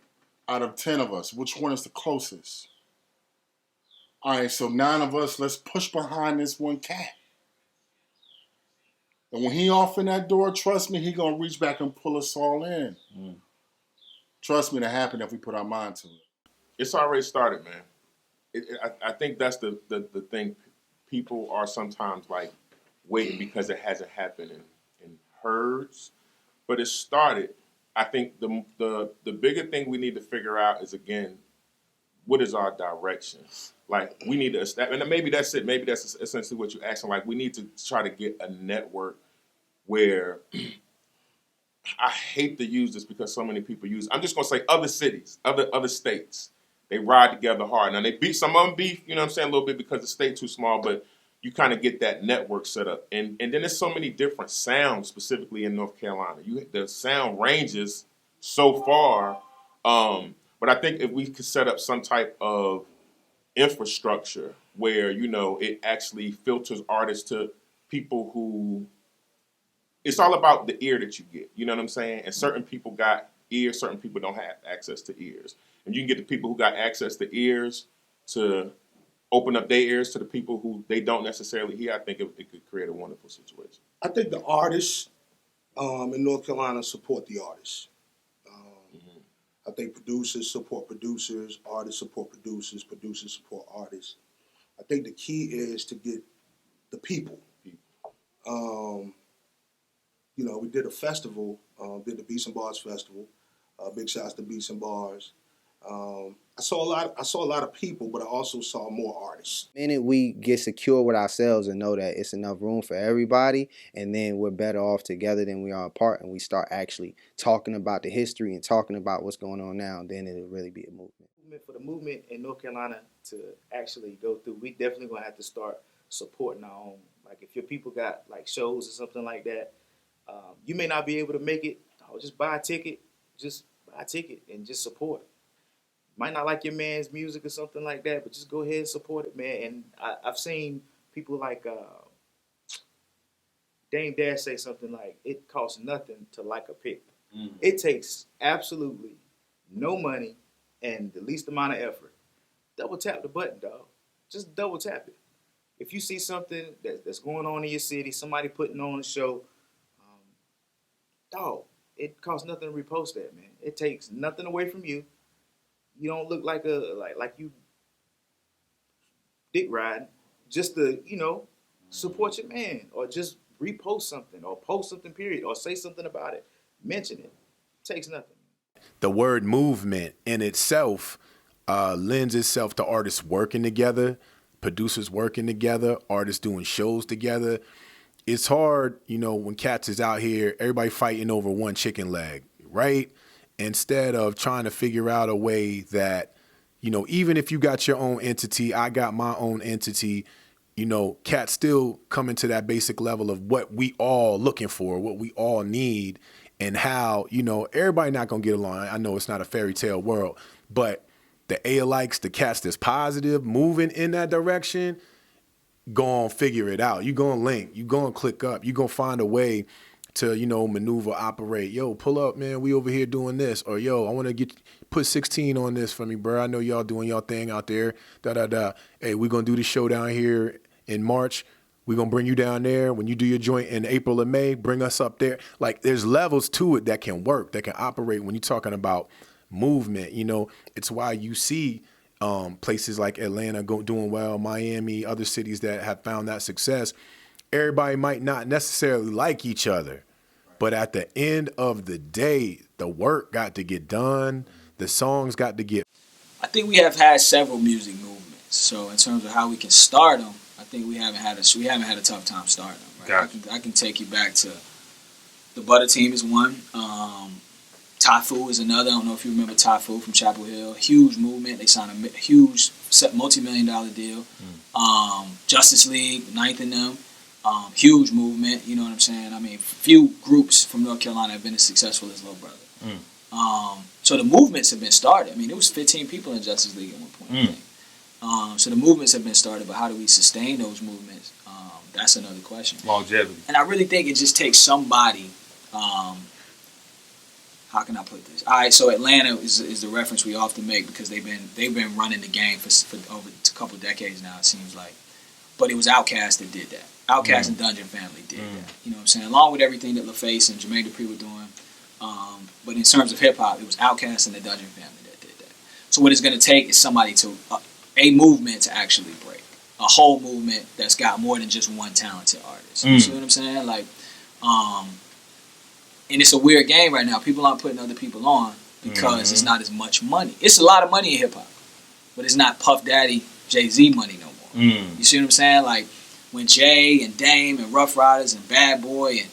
out of 10 of us, which one is the closest? All right, so 9 of us, let's push behind this one cat. And when he off in that door, trust me, he gonna reach back and pull us all in. Trust me, that happen if we put our mind to it. It's already started, man. I think that's the thing. People are sometimes like waiting because it hasn't happened in herds, but it started. I think the bigger thing we need to figure out is, again, what is our direction? Like, we need to establish, and maybe that's it. Maybe that's essentially what you're asking. Like, we need to try to get a network where I hate to use this because so many people use it. I'm just going to say other cities, other states. They ride together hard. Now, some of them beef, you know what I'm saying, a little bit because the state too small, but you kind of get that network set up. And then there's so many different sounds, specifically in North Carolina. The sound ranges so far. But I think if we could set up some type of infrastructure where, you know, it actually filters artists to people who, it's all about the ear that you get. You know what I'm saying? And certain people got ears, certain people don't have access to ears. And you can get the people who got access to ears to open up their ears to the people who they don't necessarily hear. I think it could create a wonderful situation. I think the artists in North Carolina support the artists. I think producers support producers, artists support producers, producers support artists. I think the key is to get the people. You know, we did a festival, did the Beats and Bars Festival. Big shouts to Beats and Bars. I saw a lot of people, but I also saw more artists. The minute we get secure with ourselves and know that it's enough room for everybody, and then we're better off together than we are apart, and we start actually talking about the history and talking about what's going on now, then it'll really be a movement. For the movement in North Carolina to actually go through, we definitely gonna have to start supporting our own. Like if your people got like shows or something like that, you may not be able to make it no, just buy a ticket. Just buy a ticket and just support. Might not like your man's music or something like that, but just go ahead and support it, man. And I've seen people like Dame Dash say something like, "It costs nothing to like a pick." It takes absolutely no money and the least amount of effort. Double tap the button, dog. Just double tap it. If you see something that's going on in your city, somebody putting on a show, dog, it costs nothing to repost that, man. It takes nothing away from you. You don't look like like you dick riding. Just to, support your man, or just repost something, or post something, period, or say something about it. Mention it. It takes nothing. The word movement in itself lends itself to artists working together, producers working together, artists doing shows together. It's hard, when cats is out here, everybody fighting over one chicken leg, right? Instead of trying to figure out a way that, even if you got your own entity, I got my own entity, cats still coming to that basic level of what we all looking for, what we all need, and how, everybody not going to get along. I know it's not a fairy tale world, but the A-likes, the cats that's positive, moving in that direction, go on, figure it out. You go and link, you go and click up, you go find a way to, maneuver, operate. Yo, pull up, man, we over here doing this. Or, yo, I want to put 16 on this for me, bro. I know y'all doing y'all thing out there. Hey, we're going to do the show down here in March. We're going to bring you down there. When you do your joint in April or May, bring us up there. Like, there's levels to it that can work, that can operate when you're talking about movement. It's why you see places like Atlanta doing well, Miami, other cities that have found that success. Everybody might not necessarily like each other, but at the end of the day, the work got to get done. The songs got to get. I think we have had several music movements. So in terms of how we can start them, I think we haven't had a tough time starting them. Right? Gotcha. I can take you back to the Butter Team is one. Typhoon is another. I don't know if you remember Typhoon from Chapel Hill. Huge movement. They signed a huge multi-million-dollar deal. Justice League, Ninth and them. Huge movement. You know what I'm saying? I mean, few groups from North Carolina have been as successful as Lil Brother. So the movements have been started. I mean, it was 15 people in Justice League at one point, I think. So the movements have been started, but how do we sustain those movements? That's another question. Longevity. And I really think it just takes somebody. How can I put this? All right, so Atlanta is the reference we often make because they've been running the game for over a couple of decades now, it seems like. But it was Outkast that did that. Outkast and Dungeon Family did that. You know what I'm saying? Along with everything that LaFace and Jermaine Dupri were doing. But in terms of hip-hop, it was Outkast and the Dungeon Family that did that. So what it's going to take is somebody to, a movement to actually break. A whole movement that's got more than just one talented artist. You see what I'm saying? Like, and it's a weird game right now. People aren't putting other people on because it's not as much money. It's a lot of money in hip-hop. But it's not Puff Daddy, Jay-Z money no more. You see what I'm saying? Like, when Jay and Dame and Rough Riders and Bad Boy, and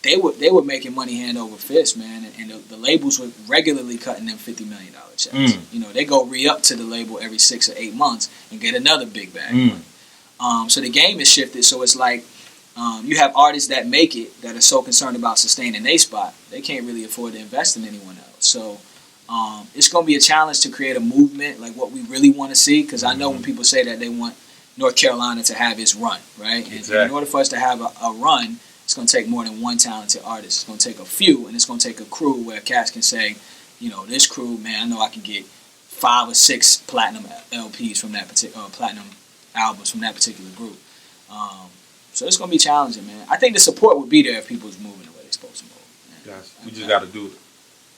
they were making money hand over fist, man. And the labels were regularly cutting them $50 million checks. They go re-up to the label every 6 or 8 months and get another big bag of money. So the game has shifted. So it's like you have artists that make it that are so concerned about sustaining their spot, they can't really afford to invest in anyone else. So it's going to be a challenge to create a movement like what we really want to see, because I know when people say that they want North Carolina to have its run, right? And in order for us to have a run, it's going to take more than one talented artist. It's going to take a few, and it's going to take a crew where cats can say, this crew, man, I know I can get 5 or 6 platinum LPs from that particular, platinum albums from that particular group. So it's going to be challenging, man. I think the support would be there if people was moving the way they're supposed to move. Gotcha. We just got to do it.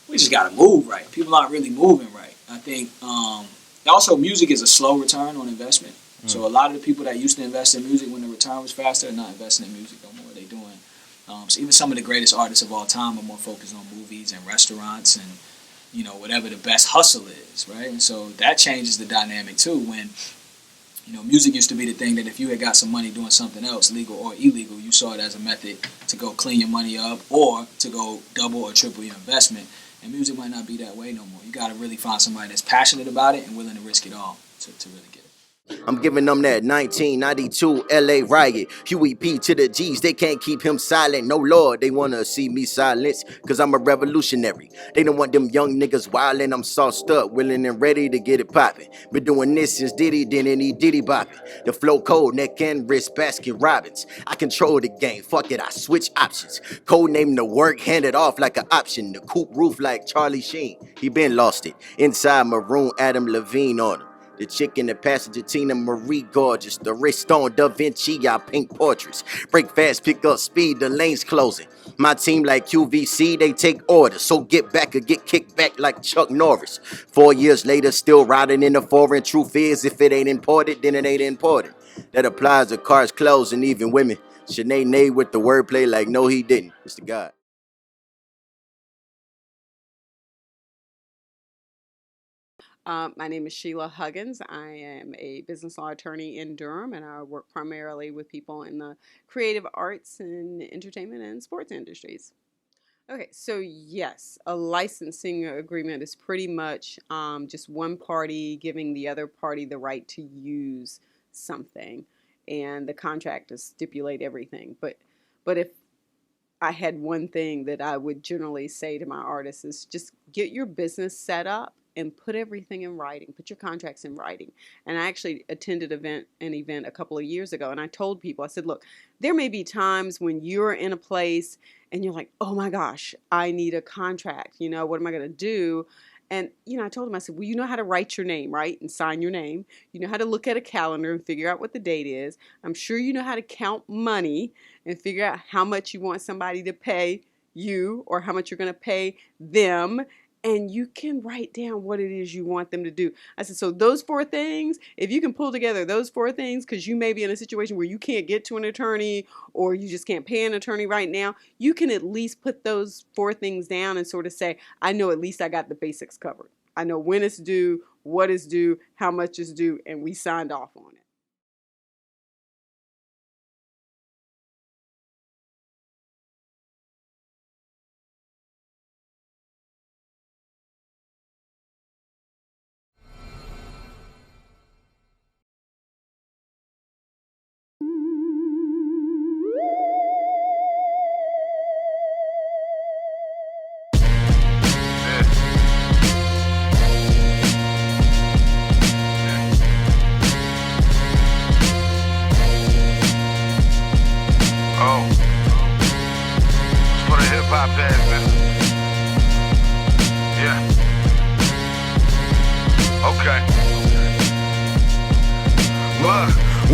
We just got to move right. People aren't really moving right. I think also music is a slow return on investment. So a lot of the people that used to invest in music when the return was faster are not investing in music no more. They're doing so even some of the greatest artists of all time are more focused on movies and restaurants and whatever the best hustle is, right? And so that changes the dynamic too. When music used to be the thing that if you had got some money doing something else, legal or illegal, you saw it as a method to go clean your money up or to go double or triple your investment. And music might not be that way no more. You got to really find somebody that's passionate about it and willing to risk it all to really get it. I'm giving them that 1992 LA riot. Huey P to the G's, they can't keep him silent. No Lord, they wanna see me silenced, cause I'm a revolutionary. They don't want them young niggas wildin', I'm sauced up, willing and ready to get it poppin'. Been doing this since Diddy didn't need Diddy boppin'. The flow cold, neck and wrist, Baskin Robbins. I control the game, fuck it, I switch options. Code name the work, hand it off like an option. The coupe roof like Charlie Sheen, he been lost it. Inside maroon, Adam Levine on him. The chick in the passenger, Tina Marie, gorgeous. The wrist on Da Vinci, our pink portraits. Break fast, pick up speed, the lane's closing. My team like QVC, they take orders. So get back or get kicked back like Chuck Norris. 4 years later, still riding in the foreign. Truth is, if it ain't imported, then it ain't important. That applies to cars, clothes, and even women. Sinead Nay with the wordplay like, no, he didn't. It's the God. My name is Sheila Huggins. I am a business law attorney in Durham, and I work primarily with people in the creative arts and entertainment and sports industries. Okay, so yes, a licensing agreement is pretty much just one party giving the other party the right to use something, and the contract to stipulate everything. But if I had one thing that I would generally say to my artists is just get your business set up and put everything in writing. Put your contracts in writing. And I actually attended an event a couple of years ago, and I told people, I said, look, there may be times when you're in a place and you're like, oh my gosh, I need a contract. You know, what am I going to do? And, you know, I told them, I said, well, you know how to write your name, right? And sign your name. You know how to look at a calendar and figure out what the date is. I'm sure you know how to count money and figure out how much you want somebody to pay you or how much you're going to pay them. And you can write down what it is you want them to do. I said, so those 4 things, if you can pull together those 4 things, because you may be in a situation where you can't get to an attorney or you just can't pay an attorney right now, you can at least put those 4 things down and sort of say, I know at least I got the basics covered. I know when it's due, what is due, how much is due, and we signed off on it.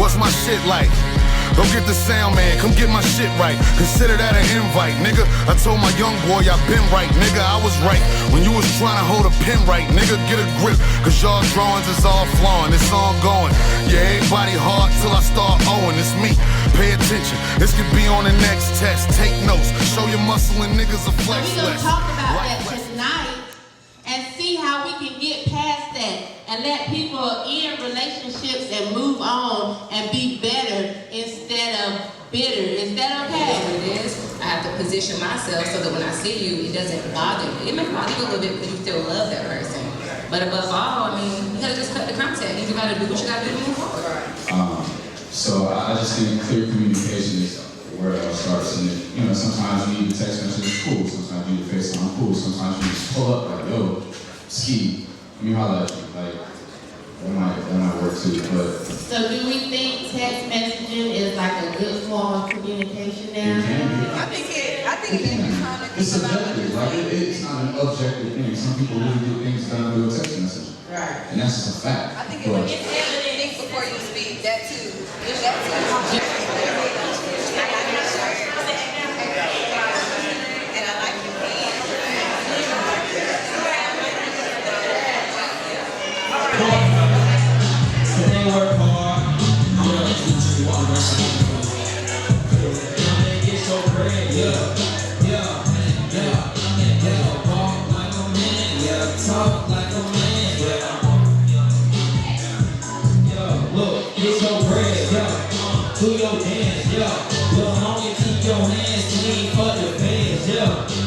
What's my shit like? Go get the sound man, come get my shit right. Consider that an invite, nigga. I told my young boy I been right, nigga. I was right when you was trying to hold a pen right, nigga. Get a grip, cause y'all drawings is all flowing. It's all going. Yeah, everybody hard till I start owing. It's me. Pay attention. This could be on the next test. Take notes. Show your muscle and niggas a flex We're less. gonna talk about that tonight and see how we can get past that and let people in relationships and move on and be better instead of bitter. Is that okay? It is. I have to position myself so that when I see you, it doesn't bother me. It may bother you a little bit, but you still love that person. But above all, I mean, you gotta just cut the contact. You gotta do what you gotta do to move forward. So I just think clear communication is where it all starts. And you know, sometimes you need a text message, cool. Sometimes you need to FaceTime, cool. Sometimes you just pull up like, yo, ski. Let me holler at you. Like, that might work too. But So do we think text messaging is like a good form of communication now? it can be. I think it can be kind of It's subjective. Like it's not an objective thing. Some people really get things done through a text message. Right. And that's just a fact. I think it's evident. Think before you speak. That too. And I like your They work hard. They get so bread. Walk like a man. Talk like a man. Look, get your bread. Do your dance. Little homie, keep your hands clean for the fans.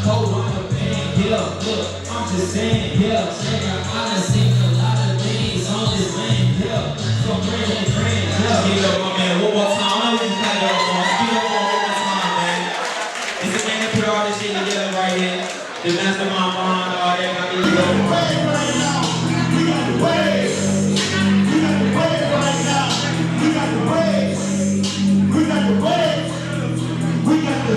Hold on the band. Look, I'm just saying. I done seen a lot of things on this land. From favorite artists in together right here. The mastermind behind all that. I need to go. We got the wave. We got the wave right now. We got the wave. We got the wave. We got the,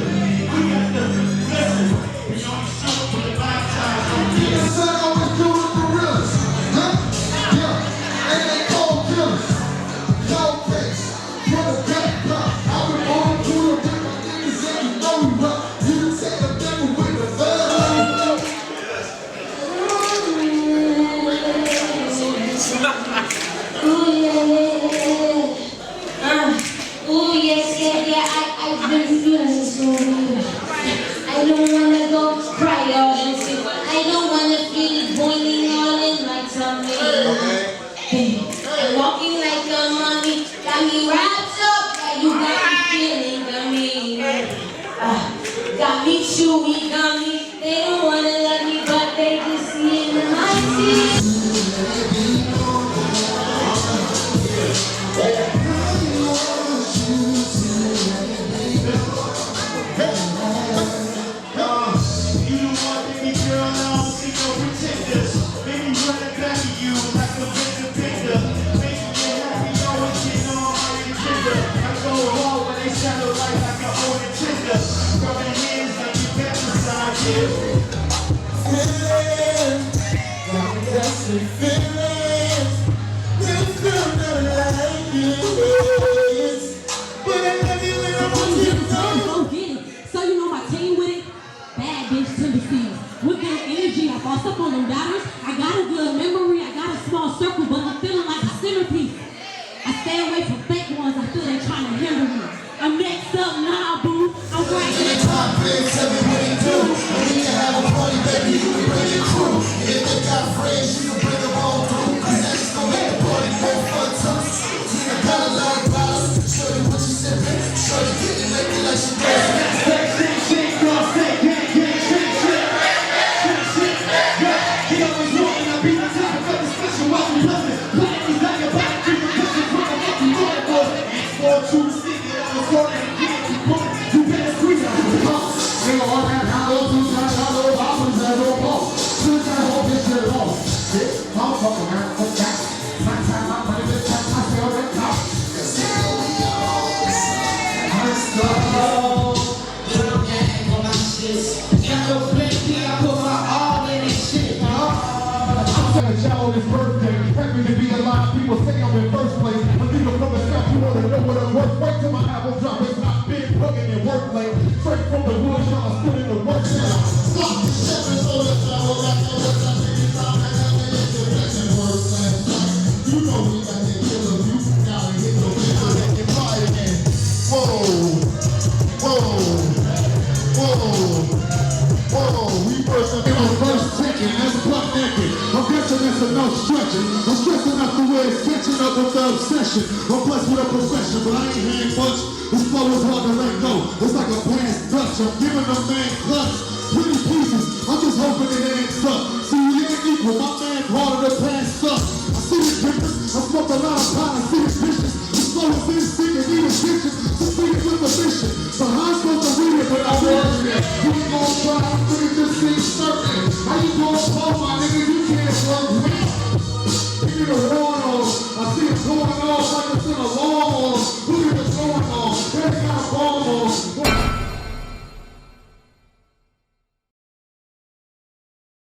listen. We only show for the lifetime. The sun always do it for real. Huh? Yeah. And they cold killers. Cold face. Put a back up. I was born to the with my niggas and you know we rock. You can say the devil with the thug. Ooh, yeah. I've been feeling so weird. I don't wanna go cry all this. I don't wanna feel it boiling all in my tummy. I'm walking like a mummy. Got me wrapped up, yeah, you got me feeling gummy. Got me chewy, gummy. They don't wanna let me, but they just see it in my teeth. So you know my team with it? Bad bitch tendencies. With good energy, I boss up on them doubters. I got a good memory, I got a small circle, but I'm feeling like a centerpiece. I stay away from fake ones, I feel they trying to hinder me. I'm next up now, boo. I'm right here. Tell me what they do. When you have a party, baby, you can bring your crew. If they got friends, you can bring them all through. Cause that's gonna make the party go fun too. I got a lot of bottles. Show you what you sippin'. Show you getting like you like some He always wanting to be the type of fucking special while we listen. Playing these like a body, keep the pushing from the fucking water boy. It's 4-2 sticky, I'm a sort of again. You better squeeze out the pump. They all that hollow, two times hollow, bombs that don't blow. Two times hope it's your low. Shit, I'm fucking around for that. My time, I'm money, this time, I feel that top. Cause they go I'm stuck. Little gang on my shit. Got no plenty, I put my all in this shit, I'm gonna shout on his birthday. Happy to be alive. People say I'm in first place. A nigga from the south, you wanna know what I'm worth. Wait till my album drop. It's not big, hugging and work late. Straight from the woods, y'all stood in the work now. Stop the shepherd, so the travel like the what's up in the town. And I'm in the direction work last night. You know we got that killer. You now and hit no killer that can fly again. We first up in the first second, that's butt naked. I'm guessing it's enough stretching. I'm stressing out the way it's catching up with the obsession. I'm blessed with a profession, but I ain't hang much. This flow is hard to let go. It's like a past Dutch. I'm giving a man clutch.